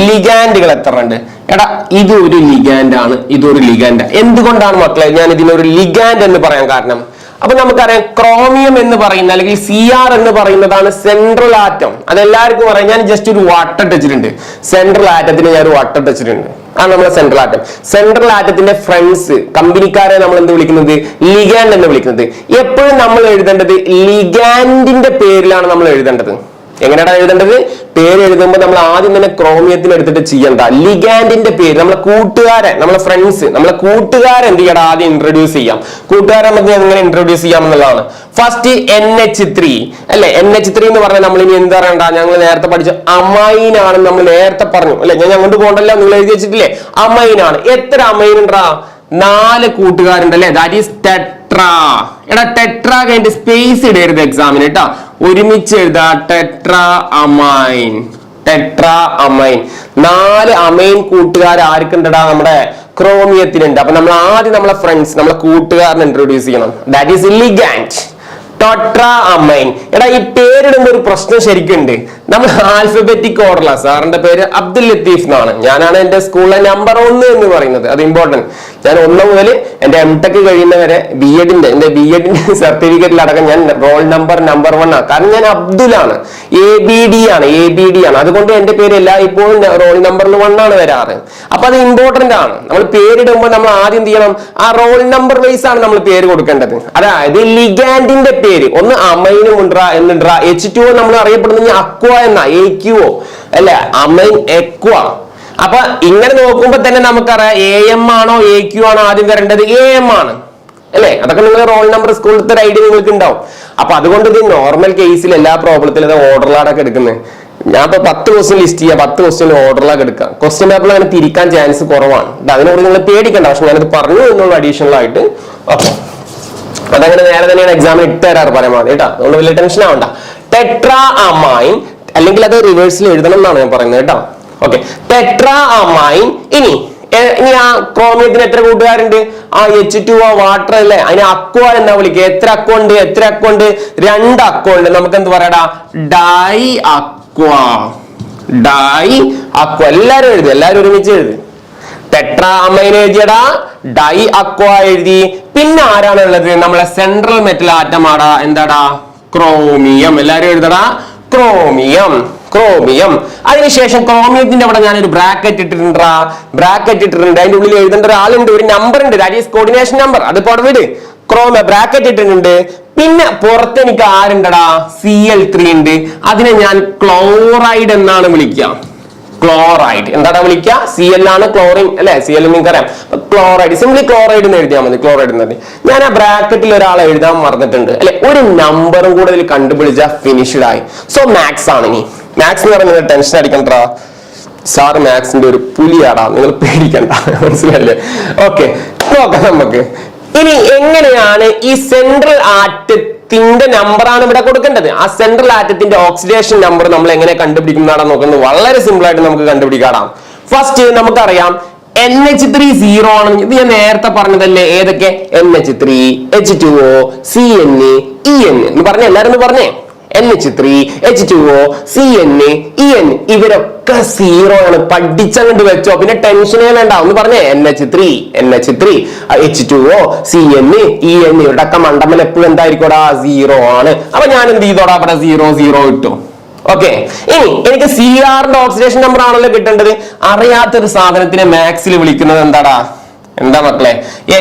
ലിഗാൻഡുകൾ എത്ര ഉണ്ട്? എടാ ഇതൊരു ലിഗാൻഡ് ആണ്, ഇതൊരു ലിഗാൻഡ്. എന്തുകൊണ്ടാണ് മക്കളെ ഞാൻ ഇതിനൊരു ലിഗാൻഡ് എന്ന് പറയാൻ കാരണം? അപ്പൊ നമുക്കറിയാം ക്രോമിയം എന്ന് പറയുന്ന അല്ലെങ്കിൽ Cr എന്ന് പറയുന്നതാണ് സെൻട്രൽ ആറ്റം. അതെല്ലാവർക്കും പറയാം. ഞാൻ ജസ്റ്റ് ഒരു വട്ടം ടച്ചിട്ടുണ്ട്. സെൻട്രൽ ആറ്റത്തിന് ഞാൻ ഒരു വട്ടം ടച്ചിട്ടുണ്ട്. ആണ് നമ്മളെ സെൻട്രൽ ആറ്റം. സെൻട്രൽ ആറ്റത്തിന്റെ ഫ്രണ്ട്സ് കമ്പനിക്കാരെ നമ്മൾ എന്ത് വിളിക്കുന്നത്? ലിഗാൻഡ് എന്ന് വിളിക്കുന്നത്. എപ്പോഴും നമ്മൾ എഴുതേണ്ടത് ലിഗാൻഡിന്റെ പേരിലാണ് നമ്മൾ എഴുതേണ്ടത്. എങ്ങനെയാണ് എഴുതേണ്ടത്? പേര് എഴുതുമ്പോൾ നമ്മൾ ആദ്യം തന്നെ ക്രോമിയത്തിൽ എടുത്തിട്ട് ചെയ്യണ്ട. ലിഗാൻഡിന്റെ പേര്, നമ്മളെ കൂട്ടുകാരൻ, നമ്മളെ ഫ്രണ്ട്സ്, നമ്മളെ കൂട്ടുകാരൻ എന്ത് ചെയ്യണം? ആദ്യം ഇൻട്രൊഡ്യൂസ് ചെയ്യാം. കൂട്ടുകാരൻ നമുക്ക് എങ്ങനെ ഇൻട്രൊഡ്യൂസ് ചെയ്യാം എന്നുള്ളതാണ്. ഫസ്റ്റ് NH3 അല്ലെ. NH3 എന്ന് പറഞ്ഞാൽ നമ്മൾ ഇനി എന്താ പറയണ്ട? ഞങ്ങൾ നേരത്തെ പഠിച്ച അമൈൻ ആണെന്ന് നമ്മൾ നേരത്തെ പറഞ്ഞു അല്ലെ. ഞാൻ അങ്ങോട്ട് പോകണ്ടല്ലോ, നിങ്ങൾ എഴുതി വെച്ചിട്ടില്ലേ? അമൈൻ ആണ്. എത്ര അമൈൻ ഉണ്ടാ? 4 കൂട്ടുകാരുണ്ട് അല്ലെ. That is tetra. എടാ ടെട്രാ കഴിഞ്ഞിട്ട് സ്പേസ് ഇടരുത് എക്സാമിന് കേട്ടോ. ഒരുമിച്ച് എഴുതാ tetra amine. Tetra amine. 4 amine കൂട്ടുകാർ ആർക്കുണ്ടടാ? നമ്മുടെ ക്രോമിയത്തിനുണ്ട്. അപ്പൊ നമ്മൾ ആദ്യം നമ്മളെ ഫ്രണ്ട്സ്, നമ്മളെ കൂട്ടുകാരനെ ഇൻട്രൊഡ്യൂസ് ചെയ്യണം. That is ligand. Tetra amen. എടാ ഈ പേരിടുമ്പോ ഒരു പ്രശ്നം ശരിക്കുണ്ട്. നമ്മൾ ആൽഫബറ്റിക് ഓർഡറിലാണ്. സാറിന്റെ പേര് അബ്ദുൽ ലത്തീഫ് എന്നാണ്. ഞാനാണ് എന്റെ സ്കൂളിലെ നമ്പർ 1 എന്ന് പറയുന്നത്. അത് ഇമ്പോർട്ടന്റ്. ഞാൻ 1 മുതൽ എന്റെ M.Tech കഴിയുന്നവരെ എന്റെ ബി എഡിന്റെ സർട്ടിഫിക്കറ്റിൽ അടക്കം ഞാൻ റോൾ നമ്പർ 1 ആണ്. കാരണം ഞാൻ അബ്ദുലാണ്. ABD ആണ്. അതുകൊണ്ട് എന്റെ പേര് ഇപ്പോഴും റോൾ നമ്പറിൽ 1 ആണ് വരാറ്. അപ്പൊ അത് ഇമ്പോർട്ടന്റ് ആണ്. നമ്മൾ പേരിടുമ്പോൾ നമ്മൾ ആദ്യം എന്ത് ചെയ്യണം? ആ റോൾ നമ്പർ വൈസ് ആണ് നമ്മൾ പേര് കൊടുക്കേണ്ടത്. അതായത് ലിഗാൻഡിന്റെ പേര് ഒന്ന് അമൈനും ഉണ്ടാ എന്നുണ്ടാ. H2O നമ്മൾ അറിയപ്പെടുന്ന അക്വ എന്ന AQO അല്ലെ. Amen aqua. അപ്പൊ ഇങ്ങനെ നോക്കുമ്പോ തന്നെ നമുക്കറിയാം AM ആണോ AQ ആണോ ആദ്യം വരേണ്ടത്? AM ആണ് അല്ലെ. അതൊക്കെ നിങ്ങൾ റോൾ നമ്പർ സ്കൂളിലത്തെ ഒരു ഐഡിയ നിങ്ങൾക്ക് ഉണ്ടാവും. അപ്പൊ അതുകൊണ്ട് ഇത് നോർമൽ കേസിൽ എല്ലാ പ്രോബ്ലത്തിലും ഓർഡറിലാടൊക്കെ എടുക്കുന്നത്. ഞാൻ ഇപ്പൊ 10 ക്വസ്റ്റ്യൻ ലിസ്റ്റ് ചെയ്യാം, 10 ക്വസ്റ്റ്യൻ ഓർഡറിലാക്കി എടുക്കാം. ക്വസ്റ്റ്യൻ പേപ്പറിൽ അങ്ങനെ തിരിക്കാൻ ചാൻസ് കുറവാണ്. അതിനോട് നിങ്ങൾ പേടിക്കണ്ട. പക്ഷെ ഞാനത് പറഞ്ഞു എന്നുള്ള അഡീഷണൽ ആയിട്ട്. ഓക്കെ, അതങ്ങനെ നേരെ തന്നെയാണ് എക്സാമിന് ഇട്ട് തരാറ് പരമാവധി കേട്ടോ. അതുകൊണ്ട് വലിയ ടെൻഷൻ ആവണ്ട. ടെട്രാ അമൈൻ, അല്ലെങ്കിൽ അത് റിവേഴ്സിൽ എഴുതണം എന്നാണ് ഞാൻ പറയുന്നത് കേട്ടോ. Okay, tetra amen. ഇനി ആ ക്രോമിയത്തിന് എത്ര കൂട്ടുകാരുണ്ട്? ആ H2O വാട്ടർ അല്ലേ. അതിന് അക്വ എന്നാ വിളിക്കുക. എത്ര അക്വ ഉണ്ട്? 2 അക്വ ഉണ്ട്. നമുക്ക് എന്ത് പറയടാ? Di aqua. എല്ലാരും എഴുതി, എല്ലാരും ഒരുമിച്ച് എഴുതി. ടെട്രാ അമൈൻ എഴുതിയടാ, ഡൈ അക്വ എഴുതി. പിന്നെ ആരാണ് ഉള്ളത്? നമ്മളെ സെൻട്രൽ മെറ്റൽ ആറ്റം ആടാ. എന്താടാ? ക്രോമിയം. എല്ലാരും എഴുതടാ, ക്രോമിയം. അതിനുശേഷം ക്രോമിയത്തിന്റെ അവിടെ ഞാനൊരു ബ്രാക്കറ്റ് ഇട്ടിട്ടുണ്ട്. അതിന്റെ ഉള്ളിൽ എഴുതേണ്ട ഒരാളുണ്ട്, ഒരു നമ്പർ ഉണ്ട്. That is coordination number. അത് പുറവിട് ബ്രാക്കറ്റ് ഇട്ടിട്ടുണ്ട്. പിന്നെ പുറത്ത് എനിക്ക് ആരുണ്ടടാ? Cl3 ഉണ്ട്. അതിനെ ഞാൻ ക്ലോറൈഡ് എന്നാണ് വിളിക്കുക. ക്ലോറൈഡ് എന്താടാ വിളിക്കുക? Cl ആണ് ക്ലോറിൻ അല്ലെ. Cl നിങ്ങൾക്കറിയാം. ക്ലോറൈഡ്, സിംപ്ലി ക്ലോറൈഡ് എന്ന് എഴുതിയാൽ മതി. ക്ലോറൈഡ് എന്ന്. ഞാൻ ആ ബ്രാക്കറ്റിൽ ഒരാളെ എഴുതാൻ മറന്നിട്ടുണ്ട് അല്ലെ. ഒരു നമ്പറും കൂടെ ഇതിൽ കണ്ടുപിടിച്ചാൽ ഫിനിഷ്ഡ് ആയി. സോ മാത്സ് ആണ്. ഇനി മാത്സ് എന്ന് പറഞ്ഞാൽ ടെൻഷൻ അടിക്കണ്ട. സാർ മാത്സിന്റെ ഒരു പുലിയാടാ, നിങ്ങൾ പേടിക്കണ്ട. മനസ്സിലല്ലേ? ഓക്കെ, നോക്കാം നമുക്ക്. ഇനി എങ്ങനെയാണ് ഈ സെൻട്രൽ ആറ്റത്തിന്റെ നമ്പറാണ് ഇവിടെ കൊടുക്കേണ്ടത്. ആ സെൻട്രൽ ആറ്റത്തിന്റെ ഓക്സിഡേഷൻ നമ്പർ നമ്മൾ എങ്ങനെ കണ്ടുപിടിക്കുന്നതാണ് നോക്കുന്നത്. വളരെ സിമ്പിൾ ആയിട്ട് നമുക്ക് കണ്ടുപിടിക്കാം. ഫസ്റ്റ് നമുക്കറിയാം NH3 0 ആണ്. ഇത് ഞാൻ നേരത്തെ പറഞ്ഞതല്ലേ. ഏതൊക്കെ? NH3, H2O, CN, EN എന്ന് പറഞ്ഞ എല്ലാരും പറഞ്ഞേ. NH3, H2O, CN, EN ഇവരൊക്കെ 0 ആണ്. പഠിച്ചങ്ങോട്ട് വെച്ചോ, പിന്നെ ടെൻഷനേ വേണ്ട. ഒന്ന് പറഞ്ഞേ. NH3, H2O, CN, EN ഇവരുടെയൊക്കെ മണ്ടമ്മൽ എപ്പോഴും എന്തായിരിക്കോടാ? 0 ആണ്. അപ്പൊ ഞാൻ എന്ത് ചെയ്തോടാ? അവിടെ 0 ഇട്ടു. ഓക്കെ, ഇനി എനിക്ക് Cr-ന്റെ ഓക്സിഡേഷൻ നമ്പർ ആണല്ലോ കിട്ടേണ്ടത്. അറിയാത്തൊരു സാധനത്തിനെ മാത്സിൽ വിളിക്കുന്നത് എന്താടാ? എന്താ മക്കളെ?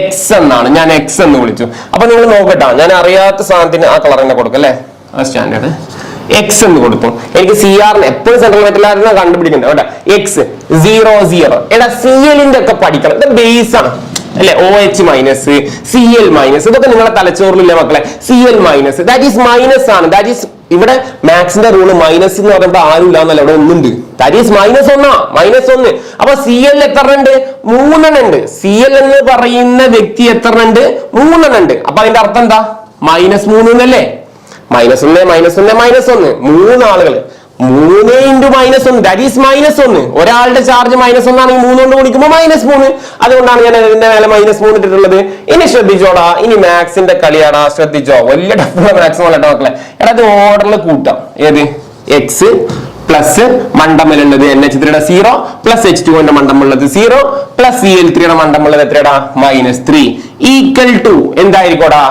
X എന്നാണ്. ഞാൻ X എന്ന് വിളിച്ചു. അപ്പൊ നിങ്ങൾ നോക്കട്ടാ, ഞാൻ അറിയാത്ത സാധനത്തിന് ആ കളർ തന്നെ കൊടുക്കും അല്ലെ. ആ സ്റ്റാൻഡേർഡ് X എന്ന് കൊടുത്തു. എനിക്ക് Cr-ന് എപ്പോഴും സെൻട്രൽ മെറ്റലായിരുന്നു കണ്ടുപിടിക്കണ്ടേ കേട്ടോ. X 0 എടാ. Cl-ന്റെ ഒക്കെ പഠിക്കണം. ഇത് ബേസ് ആണ് അല്ലെ. OH- Cl- ഇതൊക്കെ നിങ്ങളെ തലച്ചോറിലില്ലേ മക്കളെ? Cl- ദാറ്റ് ഈസ് മൈനസ് ആണ്. ദാറ്റ് ഈസ് ഇവിടെ മാത്സിന്റെ റൂള് മൈനസ് എന്ന് പറയുമ്പോൾ ആരും ഇല്ലാന്നല്ല, ഇവിടെ ഒന്നുണ്ട്. That is -1. അപ്പൊ Cl എത്ര ഉണ്ട്? 3 ഉണ്ട്. Cl എന്ന് പറയുന്ന വ്യക്തി എത്ര ഉണ്ട്? 3 ഉണ്ട്. അപ്പൊ അതിന്റെ അർത്ഥം എന്താ? -3 എന്നല്ലേ. -1 3 ആളുകൾ. 3 × -1 ദാറ്റ് ഈസ് -1. ഒരാളുടെ ചാർജ് -1 ആണെങ്കിൽ 3 കൊണ്ട് ഗുണിക്കുമ്പോൾ -3. അതുകൊണ്ടാണ് ഞാൻ അതിന്റെ മേലെ -3 ഇട്ടിട്ടുള്ളത്. ഇനി ശ്രദ്ധിച്ചോടാ, ഇനി മാത്സിന്റെ കളിയാടാ. ശ്രദ്ധിച്ചോ, വലിയ ടഫുള്ള മാത്സ് അല്ല മക്കളെ. എടാ ഇത് ഓർഡറിൽ കൂട്ടാം. ഏത്? X പ്ലസ് മണ്ടമ്മലുള്ളത് NH3 0 പ്ലസ് H2O മണ്ടമുള്ളത് 0 പ്ലസ് Cl3 മണ്ടമുള്ളത് എത്രയാടാ? -3 ഈക്വൽ ടു എന്തായിരിക്കോടാ?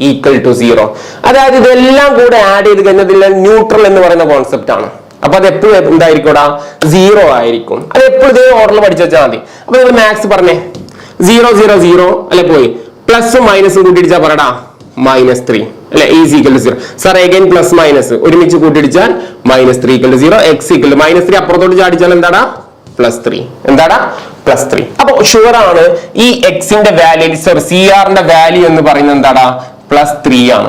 Equal to 0. അതായത് ഇതെല്ലാം കൂടെ ആഡ് ചെയ്ത് കഴിഞ്ഞതിൽ ന്യൂട്രൽ എന്ന് പറയുന്ന കോൺസെപ്റ്റ് ആണ്. അപ്പൊ അത് എപ്പോഴും എന്തായിരിക്കോടാ? 0 ആയിരിക്കും. അത് എപ്പോഴും ഇതേ ഓർഡറിൽ പഠിച്ചു വെച്ചാൽ മതി. അപ്പൊ നിങ്ങൾ മാത്സ് പറഞ്ഞേ. 0 0 0 അല്ലെ പോയി. പ്ലസും മൈനസും കൂട്ടിയിടിച്ചാ പറയടാ? -3. അല്ലെ is equal to 0. Sir again plus minus ഒരുമിച്ച് കൂട്ടിടിച്ചാൽ -3 ഈക്വൽ ടു 0. എക്സ് ഈക്വൽ -3 അപ്പുറത്തോട്ട് ചാടിച്ചാൽ എന്താടാ +3. എന്താടാ +3. അപ്പൊ ഷുവർ ആണ് ഈ എക്സിന്റെ വാല്യൂ സോറി CR-ന്റെ വാല്യൂ എന്ന് പറയുന്നത് എന്താടാ +3 ആണ്.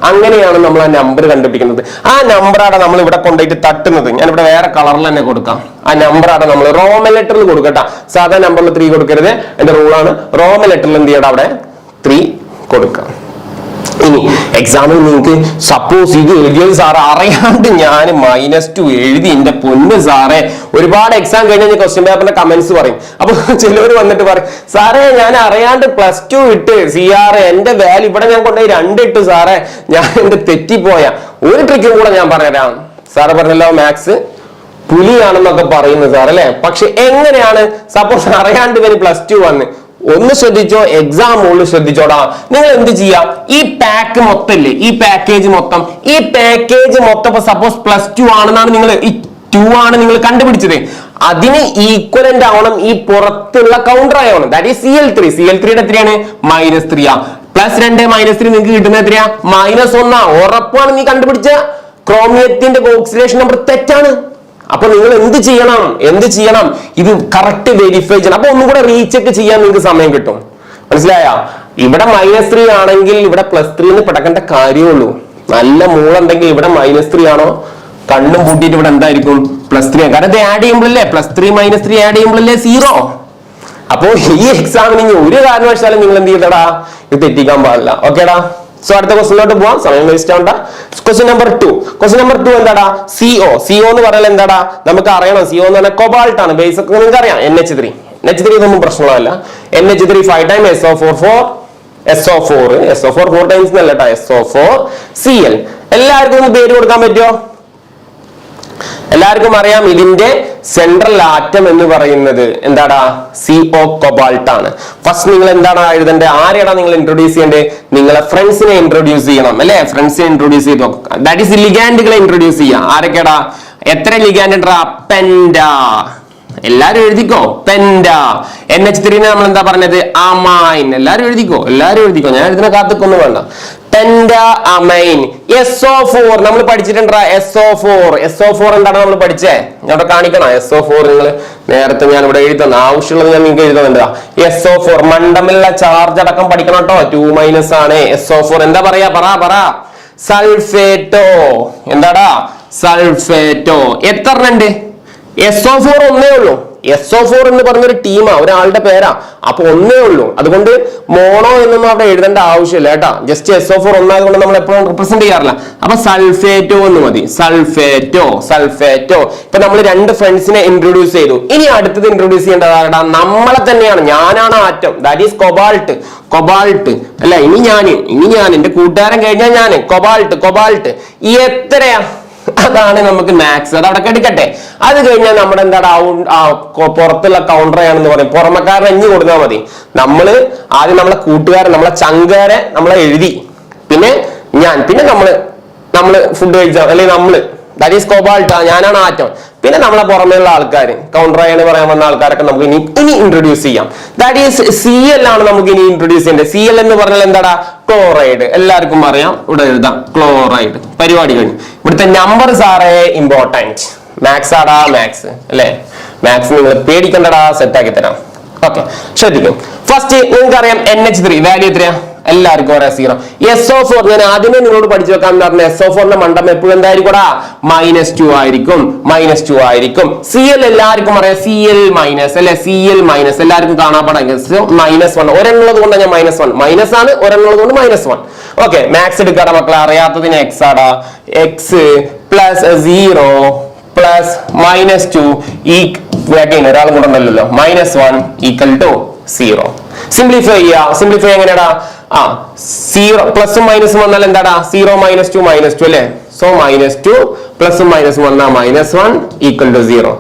അങ്ങനെയാണ് നമ്മൾ ആ നമ്പർ കണ്ടുപിടിക്കുന്നത്. ആ നമ്പറാണ് നമ്മൾ ഇവിടെ കൊണ്ടുപോയിട്ട് തട്ടുന്നത്. ഞാൻ ഇവിടെ വേറെ കളറിൽ തന്നെ കൊടുക്കാം. ആ നമ്പറാണ് നമ്മൾ റോമൻ ലെറ്ററിൽ കൊടുക്കട്ടെ. സാധാരണ നമ്പറിൽ 3 കൊടുക്കരുത്. എന്റെ റൂളാണ്. റോമൻ ലെറ്ററിൽ എന്ത് ചെയ്യണം അവിടെ 3 കൊടുക്കാം. ഇനി എക്സാമിൽ നിങ്ങൾക്ക് സപ്പോസ് ഇത് എഴുതിയത് സാറ് അറിയാണ്ട് ഞാൻ -2 എഴുതി, എന്റെ പൊന്ന് സാറേ, ഒരുപാട് എക്സാം കഴിഞ്ഞാൽ ക്വസ്റ്റ്യൻ പേപ്പറിന്റെ കമന്റ്സ് പറയും. അപ്പൊ ചിലവർ വന്നിട്ട് പറയും സാറേ ഞാൻ അറിയാണ്ട് +2 ഇട്ട് CR എന്റെ വാല്യൂ ഇവിടെ ഞാൻ കൊണ്ടുപോയി 2 ഇട്ടു സാറേ, ഞാൻ എന്റെ തെറ്റിപ്പോയ. ഒരു ട്രിക്കും കൂടെ ഞാൻ പറഞ്ഞുതരാം. സാറ് പറഞ്ഞല്ലോ മാത്സ് പുലിയാണെന്നൊക്കെ പറയുന്നു സാർ അല്ലെ. പക്ഷെ എങ്ങനെയാണ് സപ്പോസ് അറിയാണ്ട് ഇവന് +2 വന്ന് ഒന്ന് ശ്രദ്ധിച്ചോ, എക്സാം മുകളിൽ ശ്രദ്ധിച്ചോടാ. നിങ്ങൾ എന്ത് ചെയ്യാം, ഈ പാക്ക് മൊത്തം ഇല്ലേ, ഈ പാക്കേജ് മൊത്തം ഇപ്പൊ സപ്പോസ് +2 ആണെന്നാണ് നിങ്ങൾ ഈ 2 ആണ് നിങ്ങൾ കണ്ടുപിടിച്ചത്. അതിന് ഈക്വലന്റ് ആവണം ഈ പുറത്തുള്ള കൗണ്ടർ ആവണം. ദാറ്റ് ഈസ് CL3യുടെ എത്രയാണ് -3 +2 -3 നിങ്ങൾക്ക് കിട്ടുന്ന എത്രയാ -1. ഉറപ്പാണ് നീ കണ്ടുപിടിച്ച ക്രോമിയത്തിന്റെ ഓക്സിഡേഷൻ നമ്പർ തെറ്റാണ്. അപ്പൊ നിങ്ങൾ എന്ത് ചെയ്യണം ഇത് കറക്റ്റ് വെരിഫൈ ചെയ്യണം. അപ്പൊ ഒന്നും കൂടെ റീചെക്ക് ചെയ്യാൻ നിങ്ങൾക്ക് സമയം കിട്ടും. മനസ്സിലായ? ഇവിടെ -3 ആണെങ്കിൽ ഇവിടെ +3 എന്ന് പെടക്കേണ്ട കാര്യമുള്ളൂ. നല്ല മൂളുണ്ടെങ്കിൽ ഇവിടെ -3 ആണോ കണ്ണും പൂട്ടിയിട്ട് ഇവിടെ എന്തായിരിക്കും +3. കാരണം ഇത് ആഡ് ചെയ്യുമ്പോഴല്ലേ +3 -3 ആഡ് ചെയ്യുമ്പോഴല്ലേ 0. അപ്പോ ഈ എക്സാമിന് ഒരു കാരണവശാലും നിങ്ങൾ എന്ത് ചെയ്തടാ ഇത് തെറ്റിക്കാൻ പാടില്ല. ഓക്കേടാ. സോ അടുത്ത ക്വസ്റ്റിനോട്ട് പോവാം, സമയം വേസ്റ്റ് ആവണ്ട. ക്വസ്റ്റ്യൻ നമ്പർ 2 എന്താടാ CO എന്ന് പറഞ്ഞാൽ എന്താടാ നമുക്ക് അറിയണം. CO എന്ന് പറഞ്ഞാൽ കൊബാൾട്ട് ആണ്. ബേസ് ഒക്കെ നിങ്ങൾക്ക് അറിയാം. NH3 ഇതൊന്നും പ്രശ്നമല്ല. NH3 5 ടൈം SO4 4 ടൈംസ് എന്നല്ല കേട്ടോ, SO4 Cl. എല്ലാവർക്കും ഒന്ന് പേര് കൊടുക്കാൻ പറ്റുമോ? എല്ലാവർക്കും അറിയാം ഇതിന്റെ സെൻട്രൽ ആറ്റം എന്ന് പറയുന്നത് എന്താടാ CO കൊബാൾട്ട് ആണ്. ഫസ്റ്റ് നിങ്ങൾ എന്താണ് എഴുതേണ്ടത്, ആരെയാണ് നിങ്ങൾ ഇൻട്രൊഡ്യൂസ് ചെയ്യേണ്ടത്? നിങ്ങളെ ഫ്രണ്ട്സിനെ ഇൻട്രൊഡ്യൂസ് ചെയ്യണം അല്ലെ. ഫ്രണ്ട്സിനെ ഇൻട്രൊഡ്യൂസ് ചെയ്തോ. ദാറ്റ് ഈസ് ലിഗാൻഡുകളെ ഇൻട്രൊഡ്യൂസ് ചെയ്യാം. ആരൊക്കെടാ? എത്ര ലിഗാൻഡ് ഉണ്ടാ? പെൻഡാ. എല്ലാരും എഴുതിക്കോ. പെൻഡാ. NH3 നമ്മൾ എന്താ പറഞ്ഞത്? അമൈൻ. എല്ലാരും എഴുതിക്കോ. ഞാൻ എഴുതുന്ന കാത്തൊന്നും വേണ്ട. Penta amen. SO4 നമ്മൾ പഠിച്ചിട്ടുണ്ടാ. SO4 എന്താണ് നമ്മൾ പഠിച്ചേ? ഞാൻ ഇവിടെ കാണിക്കണം. SO4 നിങ്ങൾ നേരത്തെ ഞാൻ ഇവിടെ എഴുതുന്ന ആവശ്യമുള്ളത് ഞാൻ നിങ്ങൾക്ക് എഴുതുന്നുണ്ട്. SO4 മണ്ടമില്ല ചാർജ് അടക്കം പഠിക്കണം കേട്ടോ. 2- ആണ്. SO4 എന്താ പറയാ? പറ. സൾഫേറ്റോ. എന്താടാ? സൾഫേറ്റോ. എത്ര ഉണ്ട്? SO4 ഒന്നേ ഉള്ളൂ. SO4 എന്ന് പറഞ്ഞൊരു ടീമാ, ഒരാളുടെ പേരാ. അപ്പൊ ഒന്നേ ഉള്ളൂ. അതുകൊണ്ട് മോണോ എന്നൊന്നും അവിടെ എഴുതേണ്ട ആവശ്യമില്ല കേട്ടാ. ജസ്റ്റ് SO4 ഒന്നായതുകൊണ്ട് നമ്മൾ എപ്പോഴും റിപ്രസെന്റ് ചെയ്യാറില്ല. അപ്പൊ സൾഫേറ്റോ എന്ന് മതി. സൾഫേറ്റോ. ഇപ്പൊ നമ്മൾ 2 ഫ്രണ്ട്സിനെ ഇൻട്രൊഡ്യൂസ് ചെയ്തു. ഇനി അടുത്തത് ഇൻട്രൊഡ്യൂസ് ചെയ്യേണ്ടതാ നമ്മളെ തന്നെയാണ്. ഞാനാണ് ആറ്റം. ദാറ്റ് ഈസ് കൊബാൾട്ട് അല്ല. ഇനി ഞാൻ എന്റെ കൂട്ടുകാരൻ കഴിഞ്ഞാൽ ഞാൻ കൊബാൾട്ട് എത്രയാ? അതാണ് നമുക്ക് മാത്സ്. അത് അവിടെ കെടുക്കട്ടെ. അത് കഴിഞ്ഞാൽ നമ്മുടെ എന്താ പുറത്തുള്ള കൗണ്ടർ ആണെന്ന് പറയും. പുറമക്കാരനെ എഞ്ഞു കൊടുത്താൽ മതി. നമ്മള് ആദ്യം നമ്മളെ കൂട്ടുകാരൻ നമ്മളെ ചങ്കാരെ നമ്മളെ എഴുതി, പിന്നെ നമ്മള് ഫുഡ് കഴിച്ചാൽ അല്ലെങ്കിൽ നമ്മള് ദാറ്റ് ഈസ് കൊബാൾട്ട്. ഞാനാണ് ആറ്റം. പിന്നെ നമ്മളെ പുറമേയുള്ള ആൾക്കാർ കൗണ്ടർ ആയെന്ന് പറയാൻ വന്ന ആൾക്കാരൊക്കെ നമുക്ക് ഇനി ഇൻട്രൊഡ്യൂസ് ചെയ്യാം. ദാറ്റ് ഈസ് Cl ആണ് നമുക്ക് ഇനി ഇൻട്രൊഡ്യൂസ് ചെയ്യേണ്ടത്. Cl എന്ന് പറഞ്ഞാൽ എന്താടാ? ക്ലോറൈഡ്. എല്ലാവർക്കും അറിയാം. ഇവിടെ എഴുതാം ക്ലോറൈഡ്. പരിപാടി കഴിഞ്ഞു. ഇവിടുത്തെ നമ്പർ സാറേ ഇമ്പോർട്ടൻറ്റ്. മാത്സ് അല്ലെ. മാത്സ് നിങ്ങൾ പേടിക്കണ്ടടാ, സെറ്റ് ആക്കി തരാം. ഓക്കെ, ശ്രദ്ധിക്കും. ഫസ്റ്റ് നിങ്ങൾക്ക് അറിയാം NH3 വാല്യൂ എത്രയാ? എല്ലാവർക്കും അറിയാം 0. SO4 ഞാൻ ആദ്യമേ നിങ്ങളോട് പഠിച്ചു വെക്കാൻ പറഞ്ഞ SO4ന്റെ മണ്ടം എപ്പോഴും എന്തായിരിക്കും? -2 ആയിരിക്കും. Cl എല്ലാവർക്കും അറിയാം. Cl- അല്ലെ. Cl- എല്ലാവർക്കും കാണാൻ പാടാം. -1 ഒരെണ്ണുള്ളത് കൊണ്ട് ഞാൻ -1 മൈനസ് ആണ്, ഒരെണ്ണുള്ളത് കൊണ്ട് -1. ഓക്കെ, മാത്സ് എടുക്കാടാ മക്കളെ. അറിയാത്തതിന് X ആടാ. X +0 +-2 ഒരാളും കൂടെ ഉണ്ടല്ലോ. -1 = 0. സിംപ്ലിഫൈ എങ്ങനെയാടാ? 0 പ്ലസും മൈനസും വന്നാൽ എന്താടാ? 0 -2 -2 അല്ലെ. സോ -2 പ്ലസും മൈനസും വന്നാൽ -1 = 0.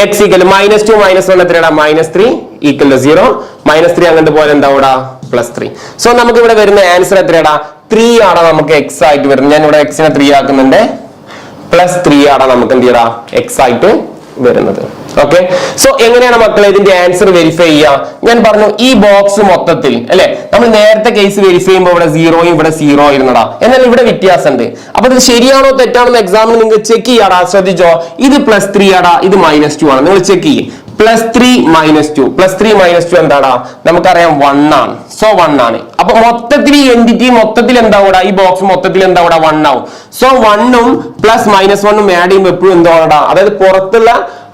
X = -2 -1 എത്രയാടാ? -3 = 0. -3 അങ്ങോട്ട് പോലെ എന്താ? +3. സോ നമുക്ക് ഇവിടെ വരുന്ന ആൻസർ എത്രയാടാ? 3 ആണ് നമുക്ക് X ആയിട്ട് വരുന്നത്. ഞാൻ ഇവിടെ X നെ 3 ആക്കുന്നുണ്ട്. +3 ആണ് നമുക്ക് എന്ത് ചെയ്യടാ? X ആയിട്ട് വരുന്നത്. ഓക്കെ, സോ എങ്ങനെയാണ് മക്കളെ ഇതിന്റെ ആൻസർ വെരിഫൈ ചെയ്യുക? ഞാൻ പറഞ്ഞു ഈ ബോക്സ് മൊത്തത്തിൽ അല്ലെ, നമ്മൾ നേരത്തെ കേസ് വെരിഫൈ ചെയ്യുമ്പോൾ ഇവിടെ 0 ഇവിടെ 0 ഇരുന്നടാ, എന്നാൽ ഇവിടെ വ്യത്യാസമുണ്ട്. അപ്പൊ ഇത് ശരിയാണോ തെറ്റാണോ എക്സാമിന് നിങ്ങൾ ചെക്ക് ചെയ്യാടാ. ശ്രദ്ധിച്ചോ, ഇത് +3 ആടാ, ഇത് -2 ആണ്. നിങ്ങൾ ചെക്ക് ചെയ്യും. +3 -2 എന്താടാ, നമുക്കറിയാം 1 ആണ്. സോ 1 ആണ്. അപ്പൊ മൊത്തത്തിൽ ഈ എൻറ്റിറ്റി മൊത്തത്തിൽ എന്താവൂടാ, ഈ ബോക്സ് മൊത്തത്തിൽ എന്താവൂടാ 1 ആവും. സോ 1ഉം +-1ഉം ആഡ് ചെയ്യുമ്പോൾ എപ്പോഴും എന്താവൂടാ, അതായത് പുറത്തുള്ള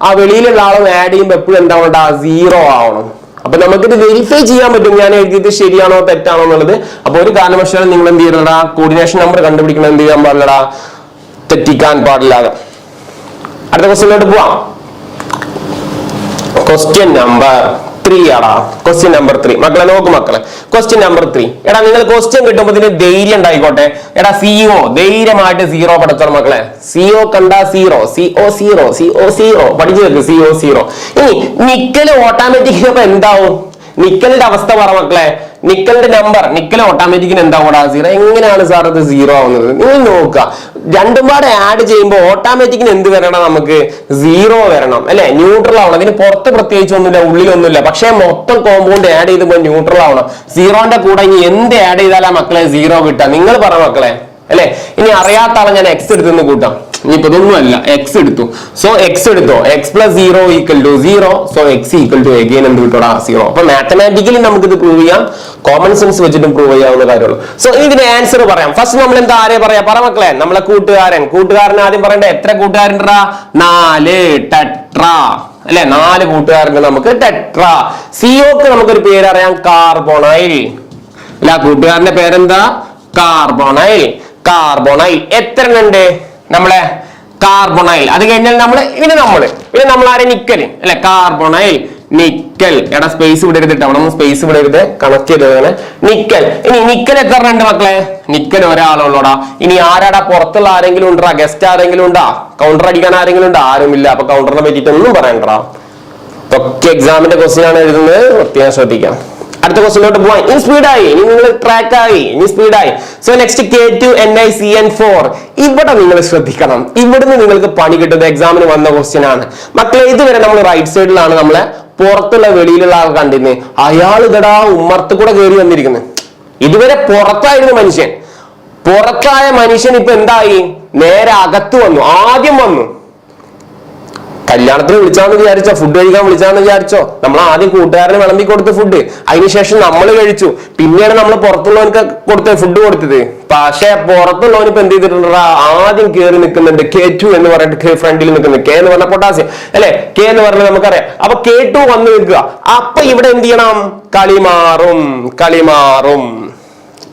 ആ വെളിയിലുള്ള ആളും ആഡ് ചെയ്യുമ്പോൾ എപ്പോഴും എന്താവൂടാ 0 ആവണം. അപ്പൊ നമുക്കിത് വെരിഫൈ ചെയ്യാൻ പറ്റും ഞാൻ എഴുതിയത് ശരിയാണോ തെറ്റാണോ എന്നുള്ളത്. അപ്പൊ ഒരു കാരണവശാലും നിങ്ങൾ എന്ത് ചെയ്യണടാ, കോർഡിനേഷൻ നമ്പർ കണ്ടുപിടിക്കണം എന്ത് ചെയ്യാൻ പാടില്ലടാ, തെറ്റിക്കാൻ പാടില്ല. അടുത്ത ക്വസ്റ്റ്യനിലോട്ട് പോവാം. ക്വസ്റ്റ്യൻ നമ്പർ 3 ആടാ. ക്വസ്റ്റ്യൻ നമ്പർ 3 മക്കളെ നോക്ക് മക്കളെ. ക്വസ്റ്റ്യൻ നമ്പർ 3 എടാ, നിങ്ങൾ ക്വസ്റ്റ്യൻ കിട്ടുമ്പോൾ ഇതിന് ധൈര്യം ഉണ്ടായിക്കോട്ടെ. എടാ CO ധൈര്യമായിട്ട് 0 പഠിച്ചോളൂ മക്കളെ. CO കണ്ടാ 0, CO പഠിച്ചു വെക്ക്, CO 0. ഇനി നിക്കല് ഓട്ടോമാറ്റിക്കലി അപ്പൊ എന്താവും? നിക്കലിന്റെ അവസ്ഥ പറ മക്കളെ. നിക്കലിന്റെ നമ്പർ, നിക്കൽ ഓട്ടോമാറ്റിക്കിന് എന്താവൂടാ 0. എങ്ങനെയാണ് സാർ ഇത് 0 ആവുന്നത്? നിങ്ങൾ നോക്കുക, രണ്ടും പാടെ ആഡ് ചെയ്യുമ്പോൾ ഓട്ടോമാറ്റിക്കിന് എന്ത് വരണം? നമുക്ക് 0 വരണം അല്ലെ, ന്യൂട്രൽ ആവണം. അതിന് പുറത്ത് പ്രത്യേകിച്ച് ഒന്നുമില്ല, ഉള്ളിലൊന്നുമില്ല. പക്ഷെ മൊത്തം കോമ്പൗണ്ട് ആഡ് ചെയ്തപ്പോൾ ന്യൂട്രൽ ആവണം. 0ന്റെ കൂടെ ഇനി എന്ത് ആഡ് ചെയ്താലാ മക്കളെ 0 കിട്ടുക? നിങ്ങൾ പറ മക്കളെ അല്ലെ. ഇനി അറിയാത്ത ആളെ ഞാൻ x എടുത്തെന്ന് കൂട്ടാം. ഇനിയിപ്പോ ഇതൊന്നും അല്ല, x എടുത്തു. സോ x എടുത്തോ, x + 0 = 0. സോ x = again എന്ത് കിട്ടൂടാ 0. അപ്പൊ മാത്തമാറ്റിക്കലി നമുക്ക് ഇത് പ്രൂവ് ചെയ്യാം, കോമൺ സെൻസ് വെച്ചിട്ടും പ്രൂവ് ചെയ്യാവുന്ന കാര്യമുള്ളൂ. സോ ഇതിന്റെ ആൻസർ പറയാം. ഫസ്റ്റ് നമ്മൾ എന്താ ആരെ പറയാ? പറ മക്കളെ, നമ്മളെ കൂട്ടുകാരൻ ആദ്യം പറയണ്ടേ. എത്ര കൂട്ടുകാരുണ്ടാ? 4 ടെട്രാ അല്ലെ, 4 കൂട്ടുകാരുണ്ട് നമുക്ക് ടെട്രാ. സിഒക്ക് നമുക്കൊരു പേരറിയാം, കാർബോണൈൽ അല്ല. കൂട്ടുകാരന്റെ പേരെന്താ? കാർബോണൈൽ. എത്ര ഉണ്ട് നമ്മളെ കാർബോണൈൽ? അത് കഴിഞ്ഞാൽ പിന്നെ നമ്മൾ ആരെ? നിക്കൽ അല്ലെ, കാർബോണൈൽ നിക്കൽ. എടാ സ്പേസ് വിടരുത്, അവിടെ സ്പേസ് വിടരുത്, കണക്ട് ചെയ്തതാണ് നിക്കൽ. ഇനി നിക്കൽ എത്ര ഉണ്ട് മക്കളെ? നിക്കൽ ഒരാളുള്ളൂടാ. ഇനി ആരാടാ? പുറത്തുള്ള ആരെങ്കിലും ഉണ്ടാ? ഗസ്റ്റ് ആരെങ്കിലും ഉണ്ടാ? കൗണ്ടർ അടിക്കാൻ ആരെങ്കിലും ഉണ്ടാ? ആരുമില്ല. അപ്പൊ കൗണ്ടറിനെ പറ്റിയിട്ട് ഒന്നും പറയണ്ടാ. ഒക്കെ എക്സാമിന്റെ ക്വസ്റ്റ്യൻ ആണ് എഴുതുന്നത്, പ്രത്യേകം ശ്രദ്ധിക്കാം. അടുത്ത ക്വസ്റ്റ്യനിലോട്ട് പോവാം. ഇനി സ്പീഡായി, ഇനി നിങ്ങൾ ട്രാക്കായി, ഇനി സ്പീഡായി. So next K2NiCN4. ഇവിടെ നിങ്ങൾ ശ്രദ്ധിക്കണം, ഇവിടുന്ന് നിങ്ങൾക്ക് പണി കിട്ടുന്നത് എക്സാമിന് വന്ന ക്വസ്റ്റ്യൻ ആണ് മക്കളെ. ഇതുവരെ നമ്മൾ റൈറ്റ് സൈഡിലാണ് നമ്മളെ പുറത്തുള്ള വെളിയിലുള്ള ആൾ കണ്ടിരുന്നത്. അയാൾ ഇതടാ ഉമ്മർത്ത് കൂടെ കയറി വന്നിരിക്കുന്നത്. ഇതുവരെ പുറത്തായിരുന്നു മനുഷ്യൻ. പുറത്തായ മനുഷ്യൻ ഇപ്പൊ എന്തായി? നേരെ അകത്ത് വന്നു. ആദ്യം വന്നു കല്യാണത്തിന് വിളിച്ചാന്ന് വിചാരിച്ചോ, ഫുഡ് കഴിക്കാൻ വിളിച്ചാന്ന് വിചാരിച്ചോ? നമ്മൾ ആദ്യം കൂട്ടുകാരന് വിളമ്പി കൊടുത്ത് ഫുഡ്, അതിനുശേഷം നമ്മൾ കഴിച്ചു, പിന്നെയാണ് നമ്മൾ പുറത്തുള്ളവർക്ക് ഫുഡ് കൊടുത്തത്. പക്ഷെ പുറത്തുള്ളവന് ഇപ്പൊ എന്ത് ചെയ്തിട്ടുണ്ടാ? ആദ്യം കയറി നിൽക്കുന്നുണ്ട് K2 എന്ന് പറഞ്ഞിട്ട് ഫ്രണ്ടിൽ നിൽക്കുന്നത്. K എന്ന് പറഞ്ഞ പൊട്ടാസ്യം അല്ലെ, K എന്ന് പറഞ്ഞാൽ നമുക്കറിയാം. അപ്പൊ K2 വന്ന് നിൽക്കുക. അപ്പൊ ഇവിടെ എന്ത് ചെയ്യണം? കളി മാറും.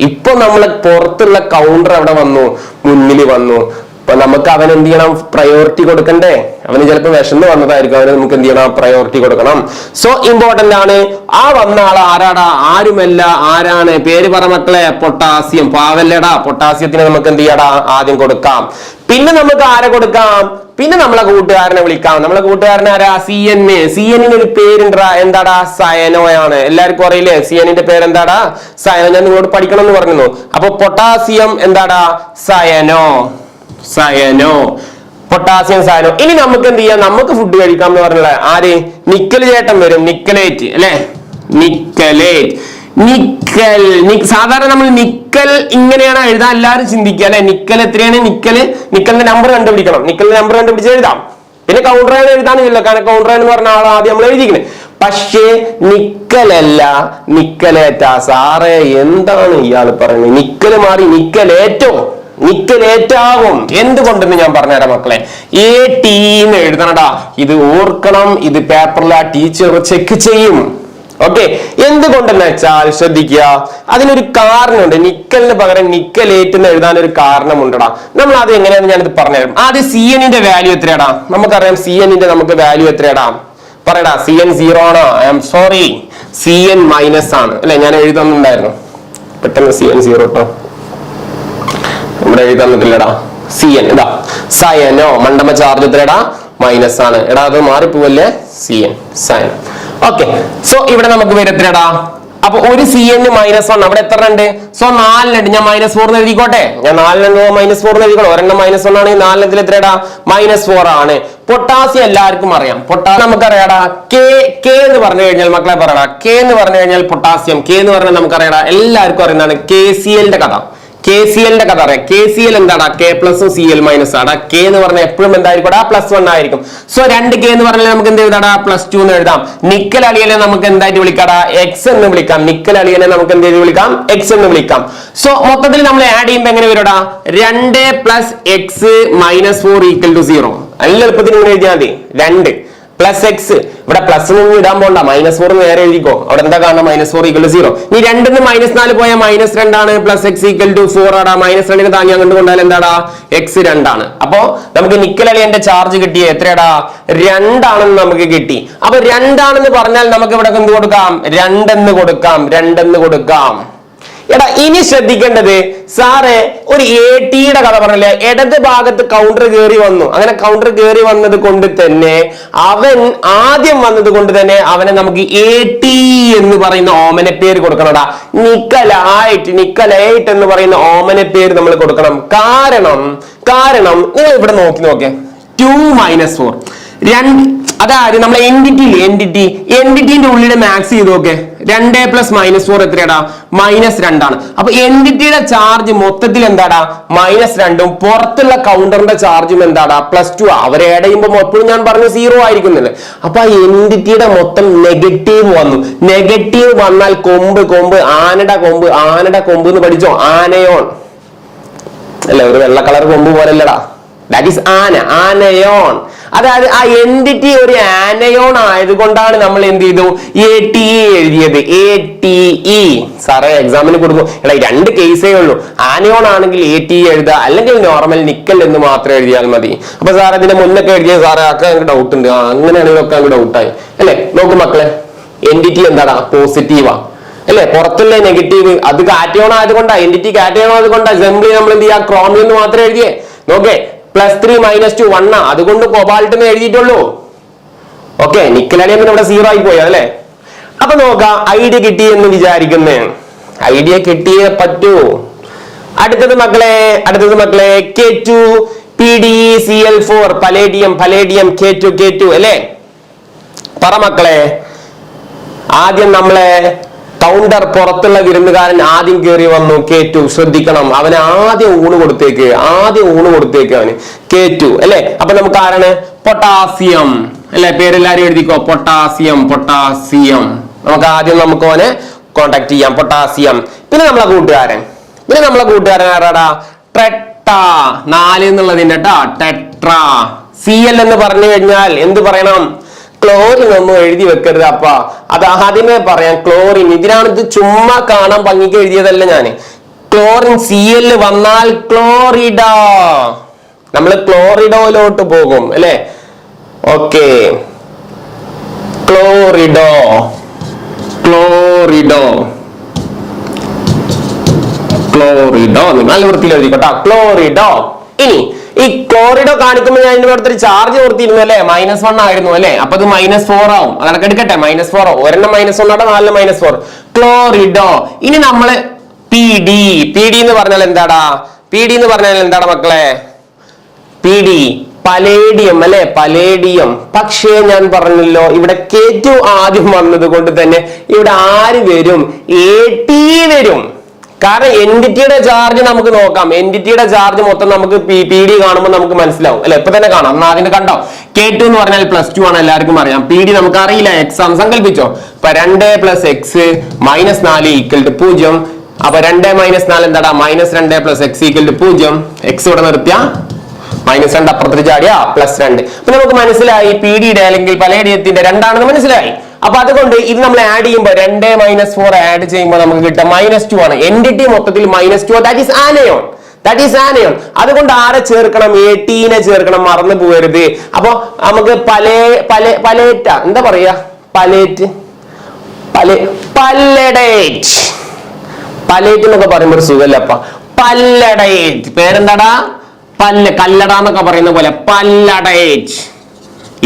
ഇപ്പൊ നമ്മള് പുറത്തുള്ള കൗണ്ടർ അവിടെ വന്നു, മുന്നിൽ വന്നു. അപ്പൊ നമുക്ക് അവൻ എന്ത് ചെയ്യണം? പ്രയോറിറ്റി കൊടുക്കണ്ടേ? അവന് ചിലപ്പോൾ വിശന്ന് വന്നതായിരിക്കും, അവന് നമുക്ക് എന്ത് ചെയ്യണം? പ്രയോറിറ്റി കൊടുക്കണം. സോ ഇമ്പോർട്ടന്റ് ആണ്. ആ വന്ന ആൾ ആരാടാ? ആരുമല്ല. ആരാണ്? പേര് പറ മക്കളെ. പൊട്ടാസ്യം. പാവല്ലടാ, പൊട്ടാസ്യത്തിന് നമുക്ക് എന്ത് ചെയ്യടാ? ആദ്യം കൊടുക്കാം. പിന്നെ നമുക്ക് ആരെ കൊടുക്കാം? പിന്നെ നമ്മളെ കൂട്ടുകാരനെ വിളിക്കാം. നമ്മളെ കൂട്ടുകാരൻ ആരാ? CN ഒരു പേരുണ്ടാ, എന്താടാ? സയനോയാണ്. എല്ലാവർക്കും അറിയില്ലേ CNന്റെ പേരെന്താടാ? സയനോ. ഞാൻ നിങ്ങളോട് പഠിക്കണം എന്ന് പറഞ്ഞു. അപ്പൊ പൊട്ടാസ്യം എന്താടാ? Cyano, potassium cyano. ഇനി നമുക്ക് എന്ത് ചെയ്യാം? നമുക്ക് ഫുഡ് കഴിക്കാം എന്ന് പറഞ്ഞുള്ള ആര്? നിക്കൽ ചേട്ടൻ വരും. നിക്കലേറ്റ് അല്ലെ, സാധാരണ നമ്മൾ നിക്കൽ ഇങ്ങനെയാണ് എഴുതാൻ എല്ലാവരും ചിന്തിക്കുക അല്ലെ. നിക്കൽ എത്രയാണ്? നിക്കലിന്റെ നമ്പർ കണ്ടുപിടിക്കണം. നിക്കലിന്റെ നമ്പർ കണ്ടുപിടിച്ച് എഴുതാം. പിന്നെ കൗണ്ടറാണ് എഴുതാനില്ല, കാരണം കൗണ്ടറാണ് എന്ന് പറഞ്ഞ ആൾ ആദ്യം നമ്മൾ എഴുതിക്കുന്നത്. പക്ഷേ നിക്കലല്ല, നിക്കലേറ്റാ. സാറേ എന്താണ് ഇയാൾ പറയുന്നത്? നിക്കല് മാറി നിക്കലേറ്റാവും. എന്തുകൊണ്ടെന്ന് ഞാൻ പറഞ്ഞുതരാം മക്കളെ. ATന്ന് എഴുതണടാ. ഇത് ഓർക്കണം, ഇത് പേപ്പറിൽ ആ ടീച്ചർ ചെക്ക് ചെയ്യും. ഓക്കെ, എന്തുകൊണ്ടെന്ന് വെച്ചാൽ ശ്രദ്ധിക്കുക, അതിനൊരു കാരണമുണ്ട്. നിക്കലിന് പകരം നിക്കലേറ്റ് എന്ന് എഴുതാൻ ഒരു കാരണമുണ്ടടാ. നമ്മൾ അത് എങ്ങനെയാണെന്ന് ഞാനിത് പറഞ്ഞുതരാം. ആദ്യം CNന്റെ വാല്യൂ എത്രയാടാ? നമുക്കറിയാം CNന്റെ നമുക്ക് വാല്യൂ എത്രയാടാ? പറയടാ. CN 0 ആണോ? I am sorry, CN minus ആണ് അല്ലെ. ഞാൻ എഴുതുന്നുണ്ടായിരുന്നു, പെട്ടെന്ന് CN 0 കേട്ടോ, ഇവിടെ എഴുതാന്നിട്ടില്ലടാ. CN ഇതാ സയനോ. മണ്ടമ ചാർജ് എത്രടാ? മൈനസ് ആണ്. എടാ അത് മാറിപ്പോവല്ലേ? CN cyan. ഓക്കെ, സോ ഇവിടെ നമുക്ക് വരും എത്രടാ? അപ്പൊ ഒരു CN -1 അവിടെ എത്ര ഉണ്ട്? സോ 4 ഉണ്ട്. ഞാൻ -4 എന്ന് എഴുതിക്കോട്ടെ. ഞാൻ 4 -4 എന്ന് എഴുതിക്കോളൂ. ഒരെണ്ണം -1 ആണെങ്കിൽ 4 എത്രയാടാ? -4 ആണ്. പൊട്ടാസ്യം എല്ലാവർക്കും അറിയാം. പൊട്ടാസ്യം നമുക്കറിയാടാ K എന്ന് പറഞ്ഞു കഴിഞ്ഞാൽ മക്കളെ പറയടാ. K എന്ന് പറഞ്ഞു കഴിഞ്ഞാൽ പൊട്ടാസ്യം. K എന്ന് പറഞ്ഞാൽ നമുക്കറിയാടാ, എല്ലാവർക്കും അറിയുന്നതാണ് KCl-ന്റെ കഥ. KCl-ന്റെ കഥ അറിയാം. KCl എന്താടാ? K+, Cl- ആടാ. K എന്ന് പറഞ്ഞാൽ എപ്പോഴും എന്തായിരിക്കും? +1 ആയിരിക്കും. സോ 2K എന്ന് പറഞ്ഞാൽ നമുക്ക് എന്ത് എഴുതാടാ? +2 എന്ന് എഴുതാം. നിക്കൽ അളിയനെ നമുക്ക് എന്തായിട്ട് വിളിക്കാടാ? X എന്ന് വിളിക്കാം. നിക്കൽ അളിയനെ നമുക്ക് എന്ത് ചെയ്ത് വിളിക്കാം? X എന്ന് വിളിക്കാം. സോ മൊത്തത്തിൽ നമ്മൾ ആഡ് ചെയ്യുമ്പോൾ എങ്ങനെ വരൂടാ? 2 + x -4 = 0. നല്ല എളുപ്പത്തിൽ ഇങ്ങനെ എഴുതിയാൽ മതി. 2 + x. ഇവിടെ പ്ലസ് ഒന്നും ഇടാൻ പോണ്ട, -4 നേരെ എഴുതിക്കോ. അവിടെ എന്താ കാണാം? -4 = 0. ഈ 2 -4 പോയാൽ -2 ആണ്. +x = 4 ആടാ. -2 താങ്ങി അങ്ങോട്ട് കൊണ്ടാൽ എന്താടാ? x 2 ആണ്. അപ്പോ നമുക്ക് നിക്കൽ അളിയന്റെ ചാർജ് കിട്ടിയ എത്രയാടാ? 2 ആണെന്ന് നമുക്ക് കിട്ടി. അപ്പൊ 2 ആണെന്ന് പറഞ്ഞാൽ നമുക്ക് ഇവിടെ എന്ത് കൊടുക്കാം? 2 എന്ന് കൊടുക്കാം. 2 എന്ന് കൊടുക്കാം. എടാ ഇനി ശ്രദ്ധിക്കേണ്ടത്, സാറേ ഒരു ATയുടെ കഥ പറഞ്ഞില്ലേ? ഇടത് ഭാഗത്ത് കൗണ്ടർ കയറി വന്നു. അങ്ങനെ കൗണ്ടർ കയറി വന്നത് കൊണ്ട് തന്നെ അവൻ ആദ്യം വന്നത് കൊണ്ട് തന്നെ അവനെ നമുക്ക് AT എന്ന് പറയുന്ന ഓമന പേര് കൊടുക്കണടാ. നിക്കലൈറ്റ് എന്ന് പറയുന്ന ഓമന പേര് നമ്മൾ കൊടുക്കണം. കാരണം നിങ്ങൾ ഇവിടെ നോക്കിയേ 2 - 4 2. അതായത് നമ്മളെ എന്റിറ്റിന്റെ ഉള്ളിൽ മാക്സ് ചെയ്ത് നോക്കെ. 2 + -4 എത്രയാടാ? -2 ആണ്. അപ്പൊ എന്റിറ്റിയുടെ ചാർജ് മൊത്തത്തിൽ എന്താടാ? -2ഉം പുറത്തുള്ള കൗണ്ടറിന്റെ ചാർജും എന്താടാ? +2. അവരെ ആഡ് ചെയ്യുമ്പോൾ എപ്പോഴും ഞാൻ പറഞ്ഞു 0 ആയിരിക്കുന്നില്ല. അപ്പൊ ആ എന്റിറ്റിയുടെ മൊത്തം നെഗറ്റീവ് വന്നു. നെഗറ്റീവ് വന്നാൽ കൊമ്പ് ആനയുടെ കൊമ്പ് എന്ന് പഠിച്ചോ? ആനയോൺ അല്ലെ? ഒരു വെള്ള കളർ കൊമ്പ് പോലല്ലടാ. That is anion. അതായത് ആ എന്റിറ്റി ഒരു ആനയോൺ ആയതുകൊണ്ടാണ് നമ്മൾ എന്ത് ചെയ്തു? ATE എഴുതിയത്. ATE സാറേ എക്സാമിന് കൊടുക്കും. എടാ 2 കേസേ ഉള്ളൂ. ആനയോൺ ആണെങ്കിൽ ATE എഴുതുക, അല്ലെങ്കിൽ നോർമൽ നിക്കൽ എന്ന് മാത്രം എഴുതിയാൽ മതി. അപ്പൊ സാർ ഇതിന്റെ മുന്നൊക്കെ എഴുതിയ സാറേ ഒക്കെ എനിക്ക് ഡൗട്ട് ഉണ്ട്. അങ്ങനെയാണെങ്കിൽ ഒക്കെ അങ്ങ് ഡൗട്ടായി അല്ലെ? നോക്കും മക്കളെ, എന്റിറ്റി എന്താടാ? പോസിറ്റീവാ അല്ലെ? പുറത്തുള്ള നെഗറ്റീവ് അത് കാറ്റയോൺ ആയതുകൊണ്ടാ. എന്റിറ്റി കാറ്റയോൺ ആയതുകൊണ്ടാ സിംപ്ലി നമ്മൾ എന്ത് ചെയ്യാ? ക്രോമിയം എന്ന് മാത്രം എഴുതിയേ. നോക്കേ, +3 - 2 1 അതുകൊണ്ട് കോബാൾട്ട് എന്ന് എഴുതിയിട്ടുള്ളൂ. ഓക്കെ, നിക്കൽ അളിയൻ ഇവിടെ 0 ആയി പോയി അല്ലെ? അപ്പൊ നോക്കാം, ഐഡിയ കിട്ടി എന്ന് വിചാരിക്കുന്നേ. ഐഡിയ കിട്ടിയേ പറ്റൂ. അടുത്തത് മക്കളെ K2 PdCl4 പലേഡിയം K2 അല്ലെ? പറ മക്കളെ. ആദ്യം നമ്മളെ കൗണ്ടർ പുറത്തുള്ള വിരുന്നുകാരൻ ആദ്യം കയറി വന്നു. K2 ശ്രദ്ധിക്കണം. അവന് ആദ്യം ഊണ് കൊടുത്തേക്ക് അവന് K2 അല്ലെ? അപ്പൊ നമുക്ക് ആരാണ്? പൊട്ടാസ്യം അല്ലെ? പേരെല്ലാരും എഴുതിക്കോ. പൊട്ടാസ്യം. നമുക്ക് ആദ്യം അവനെ കോണ്ടാക്ട് ചെയ്യാം. പൊട്ടാസ്യം. പിന്നെ നമ്മളെ കൂട്ടുകാരൻ ആരാടാ? ടെട്രാ. 4 എന്നുള്ളതിന്റെ ടെട്രാ. Cl എന്ന് പറഞ്ഞു കഴിഞ്ഞാൽ എന്ത് പറയണം? ക്ലോറിൻ ഒന്നും എഴുതി വെക്കരുത്. അപ്പ അത് ആദ്യമേ പറയാം. ക്ലോറിൻ ഇതിനാണ്. ഇത് ചുമ്മാ കാണാൻ ഭംഗിക്ക് എഴുതിയതല്ല ഞാൻ. ക്ലോറിൻ Cl വന്നാൽ ക്ലോറിഡോ. നമ്മൾ ക്ലോറിഡോയിലോട്ട് പോകും അല്ലെ? ഓക്കെ, ക്ലോറിഡോ നല്ല വൃത്തിയിൽ എഴുതിക്കോട്ടാ. ക്ലോറിഡോ. ഇനി ഈ ക്ലോറിഡോ കാണിക്കുമ്പോൾ ഞാൻ ഇതിന്റെ അടുത്തൊരു ചാർജ് ഓർത്തിരുന്നു അല്ലെ? -1 ആയിരുന്നു അല്ലെ? അപ്പൊ അത് -4 ആവും. അതൊക്കെ എടുക്കട്ടെ. -4 ഒരെണ്ണം -1 ആട്ടെ, 4 -4 ക്ലോറിഡോ. ഇനി നമ്മള് PD എന്ന് പറഞ്ഞാൽ എന്താടാ? മക്കളെ? PD പലേഡിയം അല്ലെ? പലേഡിയം. പക്ഷേ ഞാൻ പറഞ്ഞല്ലോ ഇവിടെ K2 ആദ്യം വന്നത് കൊണ്ട് തന്നെ ഇവിടെ ആര് വരും? AT വരും. കാരണം എന്റിറ്റിയുടെ ചാർജ് നമുക്ക് നോക്കാം. എന്റിറ്റിയുടെ ചാർജ് മൊത്തം നമുക്ക് PD കാണുമ്പോൾ നമുക്ക് മനസ്സിലാവും അല്ലെ? ഇപ്പൊ തന്നെ കാണാം. അതിന് കണ്ടോ? K2 എന്ന് പറഞ്ഞാൽ +2 ആണ്, എല്ലാവർക്കും അറിയാം. PD നമുക്ക് അറിയില്ല. എക്സാം സങ്കല്പിച്ചോ. അപ്പൊ 2 + x -4 = 0. അപ്പൊ 2 - 4 എന്താടാ? -2 + x = 0. x ഇവിടെ നിർത്തിയ -2 അപ്പുറത്ത് ചാടിയ +2. അപ്പൊ നമുക്ക് മനസ്സിലായി PD-യുടെ അല്ലെങ്കിൽ പലേഡിയത്തിന്റെ 2 ആണെന്ന് മനസ്സിലായി. അപ്പൊ അതുകൊണ്ട് ഇത് നമ്മൾ ആഡ് ചെയ്യുമ്പോൾ 2 - 4 ആഡ് ചെയ്യുമ്പോൾ നമുക്ക് കിട്ടുക -2 ആണ്. എന്റിറ്റി മൊത്തത്തിൽ -2. That is anion. അതുകൊണ്ട് ആരെ ചേർക്കണം? ATനെ ചേർക്കണം. മറന്നു പോകരുത്. അപ്പൊ നമുക്ക് പലേറ്റ എന്താ പറയാ? പല്ലേറ്റ് എന്നൊക്കെ പറയുമ്പോൾ ഒരു സുഖല്ലപ്പ. പല്ലഡേറ്റ് പേരെന്താടാ? കല്ലട എന്നൊക്കെ പറയുന്ന പോലെ പല്ലഡേറ്റ്.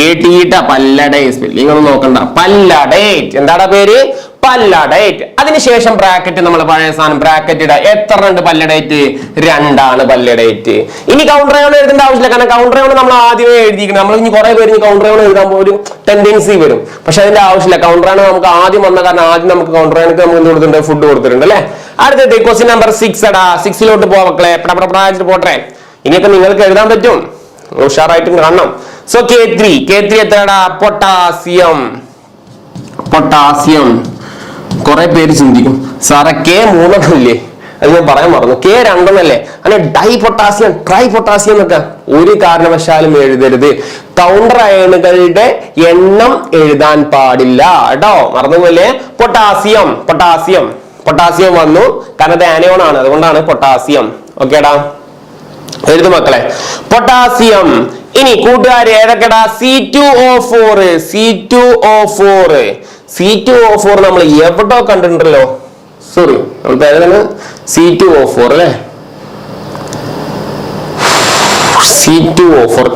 AT പല്ലടേറ്റ്. സ്പെല്ലിംഗ് ഒന്നും നോക്കണ്ട. പല്ലടേറ്റ്. എന്താടാ പേര്? പല്ലടേറ്റ്. അതിനുശേഷം ബ്രാക്കറ്റ്, നമ്മൾ പഴയ സാധനം ബ്രാക്കറ്റ് ഇടുക. എത്ര ഉണ്ട് പല്ലടേറ്റ്? 2 ആണ് പല്ലടേറ്റ്. ഇനി കൗണ്ടർ അയോൺ എഴുതേണ്ട ആവശ്യമില്ല, കാരണം കൗണ്ടർ അയോൺ നമ്മൾ ആദ്യമേ എഴുതിയിരിക്കണം. നമ്മൾ ഇനി കുറെ പേര് കൗണ്ടർ അയോൺ എഴുതാൻ ഒരു ടെൻഡൻസി വരും. പക്ഷെ അതിന്റെ ആവശ്യമില്ല. കൗണ്ടർ അയോൺ നമുക്ക് ആദ്യം വന്ന കാരണം ആദ്യം നമുക്ക് കൗണ്ടർ അയോണക്ക് നമുക്ക് എന്ത് കൊടുത്തിട്ടുണ്ട്? ഫുഡ് കൊടുത്തിട്ടുണ്ട് അല്ലെ. അടുത്തത് ക്വസ്റ്റ്യൻ നമ്പർ 6 എടാ. 6 പോവാ മക്കളെ. പോട്ടെ. ഇനിയൊക്കെ നിങ്ങൾക്ക് എഴുതാൻ പറ്റും, ഉഷാറായിട്ടും കാണണം. So K3 എത്രടാ? പൊട്ടാസ്യം. കുറെ പേര് ചിന്തിക്കും, സാറേ K3 ഇല്ലേ? അത് ഞാൻ പറയാൻ മറന്നു. K2 അല്ലെ ഡൈ പൊട്ടാസ്യം, ട്രൈ പൊട്ടാസ്യം എന്നൊക്കെ ഒരു കാരണവശാലും എഴുതരുത്. കൗണ്ടർ അയണുകളുടെ എണ്ണം എഴുതാൻ പാടില്ല കേട്ടോ, മറന്നുപോലെ. പൊട്ടാസ്യം വന്നു, കാരണം അത് ആനയോൺ ആണ്, അതുകൊണ്ടാണ് പൊട്ടാസ്യം. ഓക്കേടാ, എഴുതു മക്കളെ. പൊട്ടാസ്യം. ഇനി കൂട്ടുകാര് ഏതൊക്കെടാ? C2O4 നമ്മൾ എവിടോ കണ്ടിട്ടുണ്ടല്ലോ. സോറി, നമ്മൾ പേരാണ് C2O4 അല്ലെ. C2O4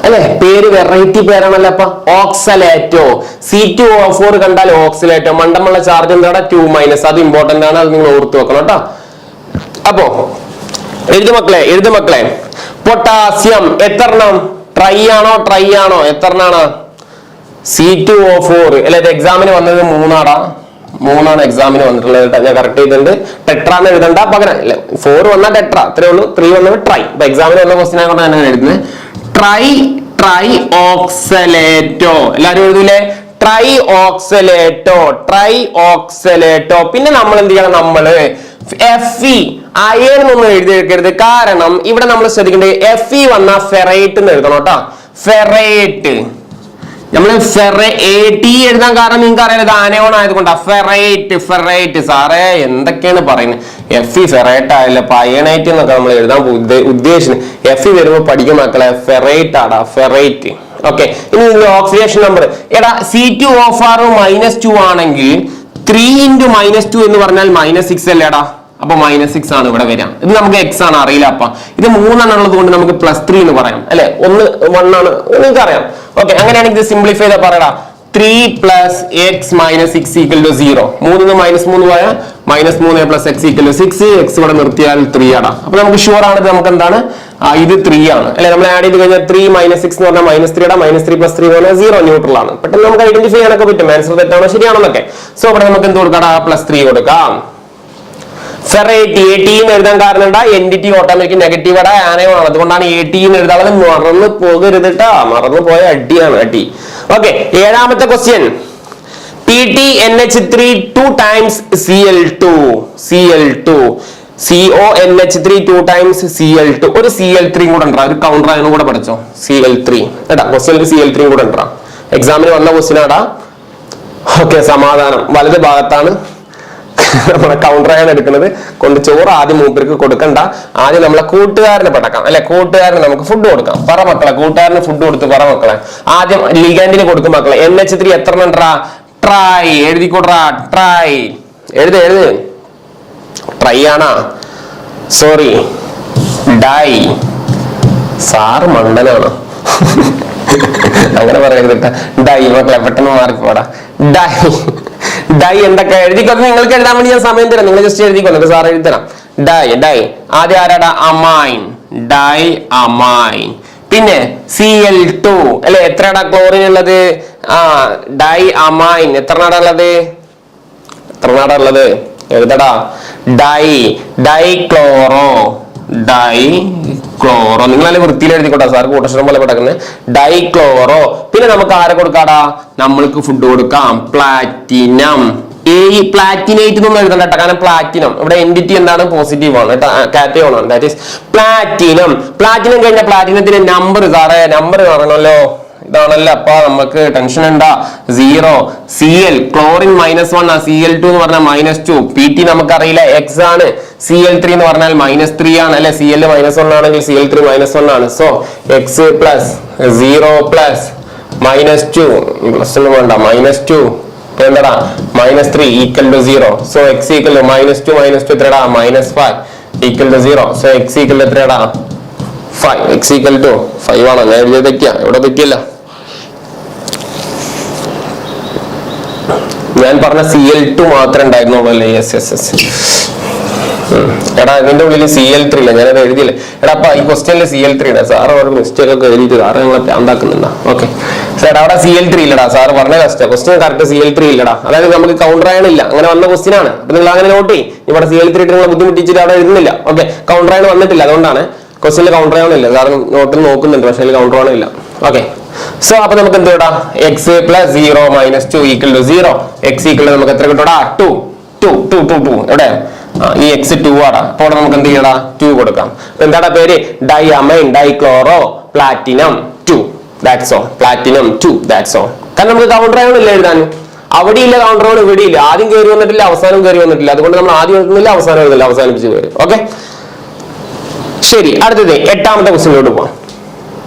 അല്ലെ, പേര് വെറൈറ്റി പേരാണല്ലോ. അപ്പൊ ഓക്സലേറ്റോ. C2O4 കണ്ടാൽ ഓക്സലേറ്റോ. മണ്ടമുള്ള ചാർജ് എന്താണ്? 2-. അത് ഇമ്പോർട്ടന്റ് ആണ്, അത് നിങ്ങൾ ഓർത്ത് വെക്കണം കേട്ടോ. അപ്പോ എഴുതു മക്കളെ. പൊട്ടാസ്യം എത്രണ്ണം? ട്രൈ ആണോ? എത്രണ്ണാണ്? C2O4 അല്ലെ. ഇത് എക്സാമിന് വന്നത് 3 എക്സാമിന് വന്നിട്ടുള്ളത്. ഞാൻ കറക്റ്റ് ചെയ്തിട്ടുണ്ട്. ടെട്രാന്ന് എഴുതണ്ട, പകരം 4 വന്നാൽ ടെട്ര, അത്രേ ഉള്ളൂ. 3 വന്നത് ട്രൈ. ഇപ്പൊ എക്സാമിന് വന്ന ക്വസ്റ്റ്യൻ ആയതുകൊണ്ട് ഞാൻ എഴുതുന്നത് ട്രൈ ഓക്സലേറ്റോ. എല്ലാരും എഴുതൂലേ? ട്രൈ ഓക്സലേറ്റോ. പിന്നെ നമ്മൾ എന്ത് ചെയ്യണം? നമ്മള് Fe അയൺ ഒന്നും എഴുതി വെക്കരുത്, കാരണം ഇവിടെ നമ്മൾ ശ്രദ്ധിക്കേണ്ടത് Fe വന്ന ഫെറൈറ്റ് എന്ന് എഴുതണം കേട്ടോ. ഫെറൈറ്റ് നമ്മൾ AT എഴുതാൻ കാരണം നിങ്ങൾക്ക് അറിയാം, ഇത് ആനയോൺ ആയതുകൊണ്ടാ. ഫെറൈറ്റ്. സാറേ എന്തൊക്കെയാണ് പറയുന്നത്? Fe ഫെറൈറ്റ് ആയല്ലോ, അയണൈറ്റ് എന്നൊക്കെ നമ്മൾ എഴുതാൻ ഉദ്ദേശിക്കുന്നത്. Fe വരുമ്പോൾ പഠിക്കും മക്കളെ, ഫെറൈറ്റ് ആടാ, ഫെറൈറ്റ്. ഓക്കെ, ഇനി ഓക്സിഡേഷൻ നമ്പർ എടാ. C2O4 -2 ആണെങ്കിൽ 3 × -2 എന്ന് പറഞ്ഞാൽ -6 അല്ലേടാ. അപ്പൊ -6 ആണ് ഇവിടെ വരിക. ഇത് നമുക്ക് X ആണ്, അറിയില്ല. അപ്പൊ ഇത് 3 ഉള്ളത് കൊണ്ട് നമുക്ക് +3 എന്ന് പറയാം അല്ലെ. 1 ആണ്, നിങ്ങൾക്ക് അറിയാം. ഓക്കെ, അങ്ങനെയാണെങ്കിൽ ഇത് സിംപ്ലിഫൈ ചെയ്താൽ പറയടാ. 3 + x - 6 = 0. 3 -3 പോയാൽ -3 + x = 6. x ഇവിടെ നിർത്തിയാൽ 3 ആടാ. അപ്പൊ നമുക്ക് ഷുവർ ആണ് നമുക്ക് എന്താണ്? ഇത് 3 ആണ് അല്ലെ. നമ്മൾ ആഡ് ചെയ്ത് കഴിഞ്ഞാൽ 3 - 6 എന്ന് പറഞ്ഞാൽ -3 ആടാ. -3 + 3 എന്ന് പറഞ്ഞാൽ 0, ന്യൂട്രൽ ആണ്. പെട്ടെന്ന് നമുക്ക് ഐഡന്റിഫൈ ചെയ്യാനൊക്കെ പറ്റും, ആൻസർ തെറ്റാണോ ശരിയാണോ എന്നൊക്കെ. സോ ഇവിടെ നമുക്ക് എന്ത് കൊടുക്കാം? +3 കൊടുക്കാം. ഫെറൈറ്റ് AT എന്ന് എഴുതാൻ കാരണം എന്താ? എൻഡിറ്റി ഓട്ടോമാറ്റിക് നെഗറ്റീവ് ആണ്, ആനയോൺ. അതുകൊണ്ടാണ് AT എന്ന് എഴുതാതെ. മറന്നു പോകരുത് കേട്ടാ, മറന്നു പോയ അടിയാണ് അടി. ഓക്കെ, 7ാമത്തെ question. PTNH3 2 times Cl2. CONH3 2 times Cl2. ഒരു Cl3 കൂടെ ഉണ്ടാ, ഒരു കൗണ്ടർ അയൺ കൂടെ പഠിച്ചോ. Cl3 കേട്ടാ, ക്വസ്റ്റ്യനിൽ Cl3 കൂടെ ഉണ്ടാ. എക്സാമിന് വന്ന ക്വസ്റ്റ്യൻ ആടാ. ഓക്കെ, സമാധാനം. വലത് ഭാഗത്താണ് നമ്മളെ കൗണ്ടർ അയൺ എടുക്കുന്നത്. കൊണ്ട് ചോറ് ആദ്യം മൂപ്പർക്ക് കൊടുക്കണ്ട, ആദ്യം നമ്മളെ കൂട്ടുകാരനെ പടക്കാം അല്ലെ. കൂട്ടുകാരന് നമുക്ക് ഫുഡ് കൊടുക്കാം. പറ മക്കളെ, കൂട്ടുകാരന് ഫുഡ് കൊടുത്ത് പറ മക്കളെ. ആദ്യം ലിഗാൻഡിന് കൊടുക്കും മക്കളെ. NH3 എത്ര ഉണ്ടാ? ട്രൈ. എഴുതിക്കൊടുറാ, ട്രൈ. എഴുത്. ട്രൈ ആണാ? Sorry, di. സാറ് മണ്ടനാണോ? അങ്ങനെ പറയരുത്. ഡൈ മക്കളെ, പെട്ടെന്ന് മാറിപ്പോടാ. ഡൈ എന്തൊക്കെ എഴുതിക്കൊന്ന്. നിങ്ങൾക്ക് എഴുതാൻ വേണ്ടി ഞാൻ സമയം തരാം, നിങ്ങൾ ജസ്റ്റ് എഴുതിക്കൊന്നു, സാർ എഴുതി തരാം. ഡൈ ആദ്യം ആരാടാ? അമൈൻ. Di amine. പിന്നെ Cl2 അല്ലെ. എത്രടാ ക്ലോറിൻ ഉള്ളത്? Di amine. എത്ര നാടാ ഉള്ളത്? എഴുതടാ. ഡൈക്ലോറോ. നിങ്ങളെ വൃത്തിയിൽ എഴുതിക്കോട്ടെ, സാർ കൂട്ടക്ഷരം പോലെ പെടക്കുന്നത്. ഡൈക്ലോറോ. പിന്നെ നമുക്ക് ആരെ കൊടുക്കാടാ? നമ്മൾക്ക് ഫുഡ് കൊടുക്കാം. പ്ലാറ്റിനം. പ്ലാറ്റിനേറ്റ് എന്നൊന്നും എഴുതണ്ട കേട്ടോ, കാരണം പ്ലാറ്റിനം ഇവിടെ എൻഡിറ്റി എന്താണ്? പോസിറ്റീവ് ആണ് കേട്ടോ, കാറ്റയോൺ ആണ്. That is platinum. പ്ലാറ്റിനം കഴിഞ്ഞ പ്ലാറ്റിനത്തിന്റെ നമ്പർ, സാറേ നമ്പർ പറയണല്ലോ. ഇതാണല്ലോ. അപ്പൊ നമുക്ക് ടെൻഷൻ ഉണ്ടാ. 0. Cl ക്ലോറിൻ -1 ആ. Cl2 എന്ന് പറഞ്ഞാൽ -2. PT നമുക്കറിയില്ല, X ആണ്. Cl3 എന്ന് പറഞ്ഞാൽ -3 ആണ് അല്ലെ. Cl -1 ആണെങ്കിൽ Cl3 -1 ആണ്. സോ X + 0 + -2 പ്ലസ് ഒന്നും വേണ്ട, -2 എന്താടാ? -3 = 0. So X = -2 എത്രടാ? -5 = 0. So X = എത്രടാ? 5. X = 5 ആണോ? ഞാൻ എഴുതിയ തെറ്റിയാ? ഇവിടെ തെറ്റിയല്ല. ഞാൻ പറഞ്ഞ Cl2 മാത്രമേ ഉണ്ടായിരുന്നുള്ളൂ അല്ലേ? യെസ്. എടാ ഇതിന്റെ ഉള്ളിൽ Cl3 ഇല്ല, ഞാനത് എഴുതിയില്ല. എടാ അപ്പൊ ഈ ക്വസ്റ്റ്യനിൽ Cl3 ഇടാ. സാറ് ഒരു മിസ്റ്റേക്ക് ഒക്കെ എഴുതിയിട്ട് സാറ് നിങ്ങളെ പ്രാന്താക്കുന്നുണ്ടാ? ഓക്കെ സാർ, അവിടെ Cl3 ഇല്ലടാ. സാറ് പറഞ്ഞ ക്വസ്റ്റ്യൻ കറക്റ്റ് Cl3 ഇല്ലടാ. അതായത് നമുക്ക് കൗണ്ടർ അയൺ ഇല്ല, അങ്ങനെ വന്ന ക്വസ്റ്റ്യൻ ആണ്. അപ്പൊ നിങ്ങൾ അങ്ങനെ നോട്ട് ചെയ്യും. ഇവിടെ Cl3 ഇട്ട് നിങ്ങളെ ബുദ്ധിമുട്ടിച്ചിട്ട് അവിടെ എഴുതുന്നില്ല. ഓക്കെ, കൗണ്ടർ അയൺ വന്നിട്ടില്ല, അതുകൊണ്ടാണ് ക്വസ്റ്റ്യനിൽ കൗണ്ടർ അയൺ ഇല്ല. സാറ് നോട്ടിൽ നോക്കുന്നുണ്ട്, പക്ഷേ കൗണ്ടർ അയൺ ഇല്ല. ഓക്കെ, സോ അപ്പൊ നമുക്ക് എന്ത് ഇടാം? X plus 0 minus 2 equal to 0. X equal to നമുക്ക് എത്ര കിട്ടൂടാ? 2. എവിടെ ഈ എക്സ് 2 ആടാ. അപ്പോൾ നമുക്ക് എന്ത് ചെയ്യടാ? 2 കൊടുക്കാം. എന്താടാ പേര്? Diammine dichloro platinum 2. That's all. Platinum 2. That's all. കാരണം നമുക്ക് കൗണ്ടർ അയൺ ഇല്ല എഴുതാൻ. അവിടെ ഇല്ല കൗണ്ടർ അയൺ, ഇവിടെ ഇല്ല. ആദ്യം കയറി വന്നിട്ടില്ല, അവസാനം കയറി വന്നിട്ടില്ല. അതുകൊണ്ട് നമ്മൾ ആദ്യം എഴുതുന്നില്ല, അവസാനം എഴുതുന്നില്ല, അവസാനിപ്പിച്ച് കയറി. ഓക്കെ ശരി, അടുത്തത് 8ാമത്തെ ക്വസ്റ്റ്യനിലോട്ട് പോവാം.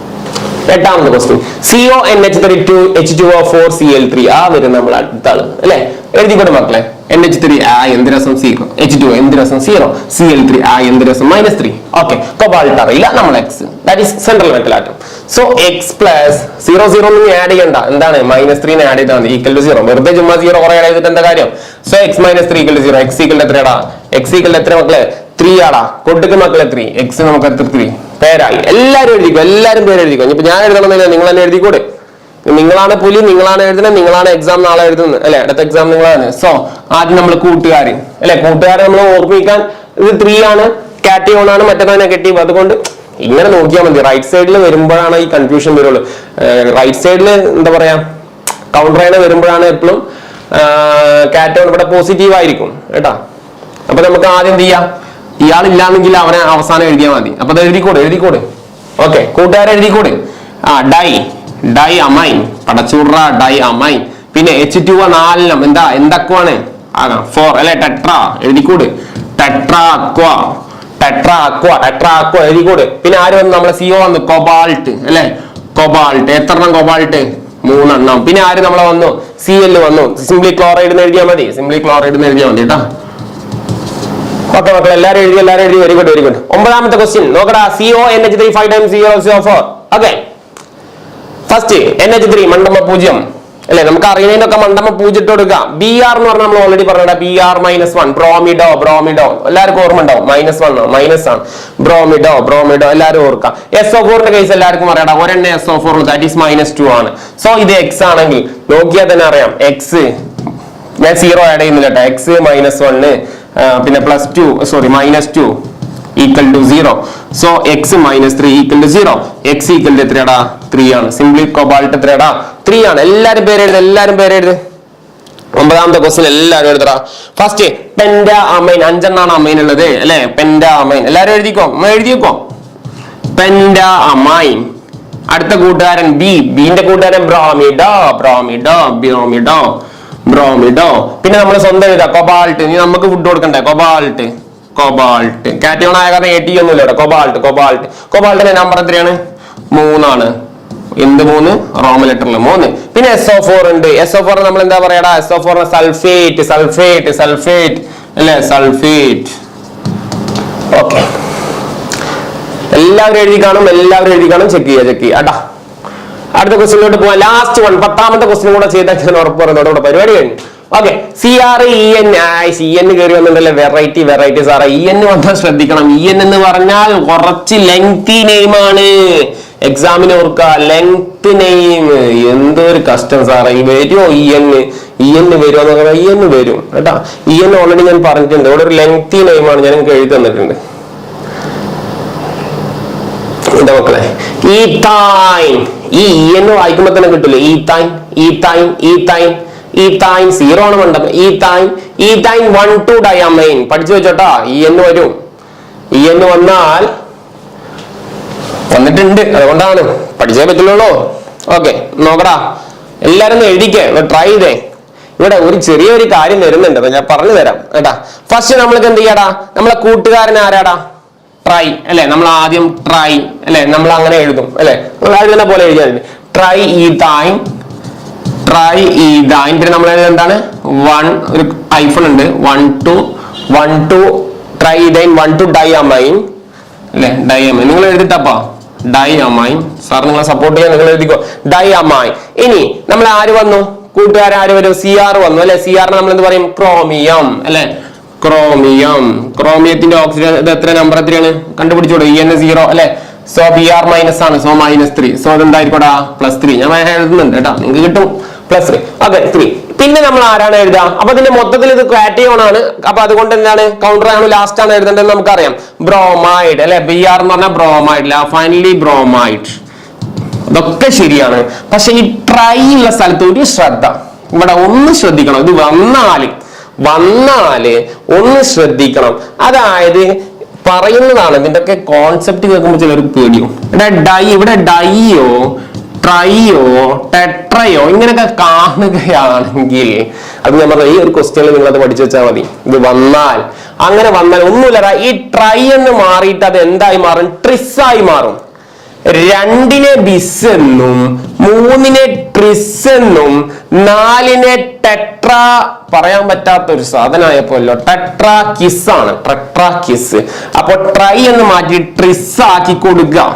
8ാമത്തെ ക്വസ്റ്റ്യൻ CONH32 H2O4 Cl3. ആ വരും നമ്മൾ അടുത്ത ആള് അല്ലെ? എഴുതിക്കോട്ടെ മക്കളെ. NH3 എന്ത് രസം 0, H2O എന്ത് രസം 0, Cl3 എന്ത് രസം -3. ഓക്കെ, കൊബാൾട്ട് അറിയില്ല, നമ്മൾ X, that is central metal atom. So X plus 0 ഒന്നും ആഡ് ചെയ്യണ്ട. എന്താണ്? -3 ആഡ് ചെയ്താൽ മതി, ഈക്വൽ ടു 0. വെറുതെ ചുമ്മാ 0 കുറെ ആഡ് ചെയ്തിട്ട് എന്താ കാര്യം? So x -3 equal to 0. X equal എത്രയാടാ? എക്സ് ഈക്വൽ എത്ര മക്കളെ? 3 ആടാ. കൊടുക്ക് മക്കളെ 3. എക്സ് നമുക്ക് എത്ര? 3. പേരായി. എല്ലാരും എഴുതിക്കോ, എല്ലാരും പേര് എഴുതിക്കോ. ഇപ്പൊ ഞാൻ എഴുതണമെന്നില്ല, നിങ്ങൾ തന്നെ എഴുതിക്കൂടെ. നിങ്ങളാണ് പുലി, നിങ്ങളാണ് എഴുതുന്നത്, നിങ്ങളാണ് എക്സാം നാളെ എഴുതുന്നത് അല്ലെ? അടുത്ത എക്സാം നിങ്ങളാണ്. സോ ആദ്യം നമ്മൾ കൂട്ടുകാർ അല്ലെ? കൂട്ടുകാരെ നമ്മൾ ഓർമ്മിക്കാൻ, ഇത് 3 ആണ്, കാറ്റയോൺ ആണ്, മറ്റേതാണ് നെഗറ്റീവ്. അതുകൊണ്ട് ഇങ്ങനെ നോക്കിയാൽ മതി. റൈറ്റ് സൈഡിൽ വരുമ്പോഴാണ് ഈ കൺഫ്യൂഷൻ വരുള്ളൂ. റൈറ്റ് സൈഡിൽ എന്താ പറയാ, കൗണ്ടർ അയൺ വരുമ്പോഴാണ് എപ്പോഴും കാറ്റയോൺ ഇവിടെ പോസിറ്റീവ് ആയിരിക്കും കേട്ടാ. അപ്പൊ നമുക്ക് ആദ്യം എന്ത് ചെയ്യാം? ഇയാളില്ലാന്നെങ്കിൽ അവനെ അവസാനം എഴുതിയാൽ മതി. അപ്പൊ അത് എഴുതിക്കോട്. ഓക്കെ, കൂട്ടുകാരെ എഴുതിക്കോട്. ഡൈഅമൈൻ പടച്ചൂറ, ഡൈഅമൈൻ. പിന്നെ H2O 4 എന്തൊക്കെയാണ്? 4 അല്ലെ? ടെട്രാ എഴുതിക്കൂട്. ടെട്രാ അക്വ എഴുതിക്കൂട്. പിന്നെ ആര് വന്നു? നമ്മളെ CO വന്നു, കൊബാൾട്ട് അല്ലെ? കൊബാൾട്ട് എത്രണ്ണം? കൊബാൾട്ട് 3 എണ്ണം. പിന്നെ ആര് നമ്മളെ വന്നു? Cl വന്നു. സിംപ്ലി ക്ലോറൈഡ് എഴുതിയാൽ മതി, കേട്ടാ. ഓക്കെ മക്കളെ, എല്ലാരും എഴുതി. Very good. 9ാമത്തെ ക്വസ്റ്റ്യൻ നോക്കടാ. CONH3 5 times 0 okay, first NH3 മണ്ടമ്മ 0 അല്ലെ? നമുക്ക് അറിയുന്നതിനൊക്കെ മണ്ടമ്മ 0 ഇട്ട് കൊടുക്കാം. Br എന്ന് പറഞ്ഞാൽ നമ്മൾ ഓൾറെഡി പറഞ്ഞ Br -1 ബ്രോമിഡോ. എല്ലാവർക്കും ഓർമ്മ ഉണ്ടാവും. -1 മൈനസ് ആണ്. ബ്രോമിഡോ എല്ലാവരും ഓർക്കാം. SO4ന്റെ കേസ് എല്ലാവർക്കും അറിയാം. ഒരെണ്ണ SO4 ദാറ്റ് ഈസ് -2 ആണ്. സോ ഇത് എക്സ് ആണെങ്കിൽ നോക്കിയാൽ തന്നെ അറിയാം. എക്സ് ഞാൻ 0 ആഡ് ചെയ്യുന്നില്ല കേട്ടോ. എക്സ് -1 പിന്നെ -2 equal to 0. So x -3 equal to 0. X equal to എത്രയാടാ? 3 ആണ്. Simply cobalt എത്രയാടാ? 3 ആണ്. എല്ലാരും പേരെഴുത്. 9ാമത്തെ ക്വസ്റ്റ്യൻ എല്ലാവരും എഴുതടാ. ഫസ്റ്റ് പെന്റാഅമൈൻ 5 എണ്ണാണ് അമൈൻ ഉള്ളത് അല്ലെ? പെന്റാഅമൈൻ എല്ലാരും എഴുതിക്കോ. പെന്റാഅമൈൻ. അടുത്ത കൂട്ടുകാരൻ ബിന്റെ കൂട്ടുകാരൻ ബ്രോമിഡോ. പിന്നെ നമ്മൾ സ്വന്തം എഴുതാം കൊബാൾട്ട്. നീ നമുക്ക് ഫുഡ് കൊടുക്കണ്ടേ? കൊബാൾട്ട് കാറ്റയോൺ ആയ കാരണം AT ഒന്നുമില്ല ഇവിടെ. കൊബാൾട്ടിന്റെ നമ്പർ എത്രയാണ്? 3 ആണ്. എന്ത് 3? റോമൻ ലെറ്ററിൽ 3. പിന്നെ SO4 ഉണ്ട്. SO4 നമ്മൾ എന്താ പറയാടാ? SO4 സൾഫേറ്റ് അല്ലെ? സൾഫേറ്റ്. ഓക്കെ, എല്ലാവരും എഴുതി കാണും. ചെക്ക് ചെയ്യാ. അടുത്ത ക്വസ്റ്റ്യനിലോട്ട് പോവാം. ലാസ്റ്റ് 10ാമത്തെ ക്വസ്റ്റ്യൻ കൂടെ ചെയ്താൽ ഞാൻ ഉറപ്പ് പറയുന്നതോടെ പരിപാടി കഴിഞ്ഞു. ഓക്കെ, CREN കയറി വന്നിട്ടല്ലേ? വെറൈറ്റി സാറേ. EN വന്നാൽ ശ്രദ്ധിക്കണം. EN എന്ന് പറഞ്ഞാൽ കുറച്ച് ലെങ്തി നെയിമാണ്. എക്സാമിന് ഓർക്കുക, ലെങ്ത് നെയിം. എന്തൊരു കഷ്ടം സാറേ. വരുമോ EN വരുമോ എന്ന് പറഞ്ഞാൽ EN വരും കേട്ടാ. EN ഓൾറെഡി ഞാൻ പറഞ്ഞിട്ടുണ്ട്. ഇവിടെ ഒരു ലെങ്തി നെയിമാണ്, ഞാൻ നിങ്ങൾക്ക് എഴുതി തന്നിട്ടുണ്ട്. എന്താ മക്കളെ? ഈത്തൈൻ. ഈ EN വായിക്കുമ്പോ തന്നെ കിട്ടില്ലേ? ഈത്തൈൻ 0 ആണ് വേണ്ടത്. ഈത്തൈൻ 1,2 ഡൈഅമൈൻ പഠിച്ചു വെച്ചോട്ടാ. EN വരും. EN വന്നിട്ടുണ്ട്, അതുകൊണ്ടാണ് പഠിച്ചേ പറ്റുള്ളൂ. ഓക്കെ, നോക്കടാ. എല്ലാരും എഴുതിക്കേ, ട്രൈ ചെയ്തേ. ഇവിടെ ഒരു ചെറിയൊരു കാര്യം വരുന്നുണ്ട്, ഞാൻ പറഞ്ഞു തരാം കേട്ടാ. ഫസ്റ്റ് നമ്മൾക്ക് എന്ത് ചെയ്യാടാ? നമ്മളെ കൂട്ടുകാരൻ ആരാടാ? ട്രൈ അല്ലെ? നമ്മൾ ആദ്യം ട്രൈ അല്ലെ? നമ്മൾ അങ്ങനെ എഴുതും അല്ലെ? നമ്മൾ എഴുതുന്ന പോലെ എഴുതിയാൽ ട്രൈ ഈതൈൻ. പിന്നെ നമ്മൾ എന്താണ്? 1 ഒരു ഐഫൺ ഉണ്ട്. 1,2 ട്രൈ ഈതൈൻ 1,2 ഡൈഅമൈൻ അല്ലെ? ഡൈഅമൈൻ നിങ്ങൾ എഴുതിട്ടപ്പാ. ഡൈഅമൈൻ സാർ നിങ്ങളെ സപ്പോർട്ട് ചെയ്യാൻ നിങ്ങൾ എഴുതിക്കോ. ഡൈഅമൈൻ. ഇനി നമ്മൾ ആര് വന്നു? കൂട്ടുകാരൻ ആര് വരും? CR വന്നു അല്ലെ? CR നമ്മൾ എന്ത് പറയും? ക്രോമിയം അല്ലെ? ക്രോമിയത്തിന്റെ ഓക്സിജൻ ഇത് എത്ര നമ്പർ എത്രയാണ് കണ്ടുപിടിച്ചോളൂ. En0 അല്ലെ? സോ Br മൈനസ് ആണ്, സോ -3. സോ അതെന്തായിരിക്കോടാ? +3. ഞാൻ എഴുതുന്നുണ്ട് കേട്ടോ, നിങ്ങൾക്ക് കിട്ടും +3. ഓക്കെ 3. പിന്നെ നമ്മൾ ആരാണ് എഴുതുക? അപ്പൊ ഇതിന്റെ മൊത്തത്തിൽ ഇത് കാറ്റയോൺ ആണ്. അപ്പൊ അതുകൊണ്ട് എന്താണ് കൗണ്ടർ ആണ് ലാസ്റ്റ് ആണ് എഴുതേണ്ടത് നമുക്കറിയാം. ബ്രോമൈഡ് അല്ലെ? Br എന്ന് പറഞ്ഞാൽ ബ്രോമൈഡ്. Finally bromide. അതൊക്കെ ശരിയാണ്. പക്ഷെ ഈ ട്രൈ ഉള്ള സ്ഥലത്ത് ഒരു ശ്രദ്ധ, ഇവിടെ ഒന്ന് ശ്രദ്ധിക്കണം. ഇത് വന്നാല് ഒന്ന് ശ്രദ്ധിക്കണം. അതായത് പറയുന്നതാണ് ഇതിന്റെയൊക്കെ കോൺസെപ്റ്റ് കേൾക്കുമ്പോൾ ചിലർക്ക് പേടിയും. ഇവിടെ ഡൈയോ ട്രൈയോ ടെട്രയോ ഇങ്ങനെയൊക്കെ കാണുകയാണെങ്കിൽ അത് ഞാൻ പറഞ്ഞ ഈ ഒരു ക്വസ്റ്റ്യനിൽ നിങ്ങൾ അത് പഠിച്ചു വെച്ചാൽ മതി. ഇത് അങ്ങനെ വന്നാൽ ഒന്നുമില്ല. ഈ ട്രൈ എന്ന് മാറിയിട്ട് അത് എന്തായി മാറും? ട്രിസ് ആയി മാറും. 2നെ ബിസ് എന്നും 3നെ ട്രിസ് എന്നും 4നെ ടെട്രാ പറയാൻ പറ്റാത്ത ഒരു സാധനമായപ്പോല്ലോ ടെട്രാ കിസ് ആണ്. Tetra kiss. അപ്പൊ ട്രൈ എന്ന് മാറ്റി ട്രിസ് ആക്കി കൊടുക്കുക.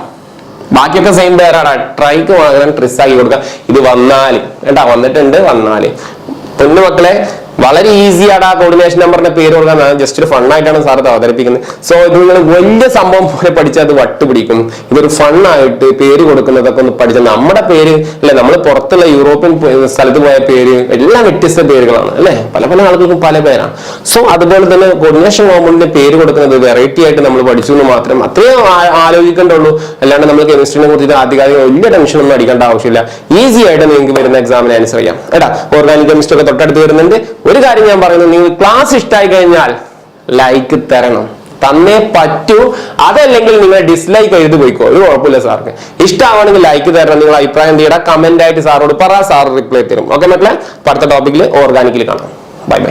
ബാക്കിയൊക്കെ സെയിം പേരാണ്. ട്രൈക്ക് മാത്രം ട്രിസ് ആക്കി കൊടുക്കുക. ഇത് വന്നാല് കേട്ടാ, വന്നിട്ടുണ്ട്. പൊന്നു മക്കളെ വളരെ ഈസി ആയിട്ട് ആ കോർഡിനേഷൻ നമ്പറിന്റെ പേര് കൊടുക്കാൻ ജസ്റ്റ് ഒരു ഫണ്ണായിട്ടാണ് സാർ ഇത് അവതരിപ്പിക്കുന്നത്. സോ ഇത് നിങ്ങൾ വലിയ സംഭവം പോലെ പഠിച്ചാൽ അത് വട്ടുപിടിക്കും. ഇതൊരു ഫണ്ണായിട്ട് പേര് കൊടുക്കുന്നതൊക്കെ ഒന്ന് പഠിച്ചാൽ നമ്മുടെ പേര് അല്ലെ, നമ്മൾ പുറത്തുള്ള യൂറോപ്യൻ സ്ഥലത്ത് പോയ പേര് എല്ലാം വ്യത്യസ്ത പേരുകളാണ് അല്ലെ? പല ആളുകൾക്കും പല പേരാണ്. സോ അതുപോലെ തന്നെ കോർഡിനേഷൻ കോമ്പൗണ്ടിന്റെ പേര് കൊടുക്കുന്നത് വെറൈറ്റി ആയിട്ട് നമ്മൾ പഠിച്ചു എന്ന് മാത്രം അത്രയും ആലോചിക്കേണ്ടുള്ളൂ. അല്ലാണ്ട് നമ്മൾ കെമിസ്ട്രിനെ കുറിച്ച് ആദ്യകാലം വലിയ ടെൻഷൻ ഒന്നും അടിക്കേണ്ട ആവശ്യമില്ല. ഈസി ആയിട്ട് നിങ്ങൾക്ക് വരുന്ന എക്സാമിന് ആൻസർ ചെയ്യാം കേട്ടാ. ഓർഗാനിക് കെമിസ്ട്രി ഒക്കെ തൊട്ടടുത്ത് വരുന്നുണ്ട്. ഒരു കാര്യം ഞാൻ പറയുന്നത്, നിങ്ങൾ ക്ലാസ് ഇഷ്ടമായി കഴിഞ്ഞാൽ ലൈക്ക് തരണം, തന്നേ പറ്റൂ. അതല്ലെങ്കിൽ നിങ്ങൾ ഡിസ്ലൈക്ക് എഴുതി പോയിക്കോ, ഒരു കുഴപ്പമില്ല. സാർക്ക് ഇഷ്ടമാണെങ്കിൽ ലൈക്ക് തരണം. നിങ്ങൾ അഭിപ്രായം തീരാ കമന്റ് ആയിട്ട് സാറോട് പറ, സാർ റിപ്ലൈ തരും. ഓക്കെ മക്കളെ, അടുത്ത ടോപ്പിക്കിൽ ഓർഗാനിക്കിൽ കാണാം. Bye bye.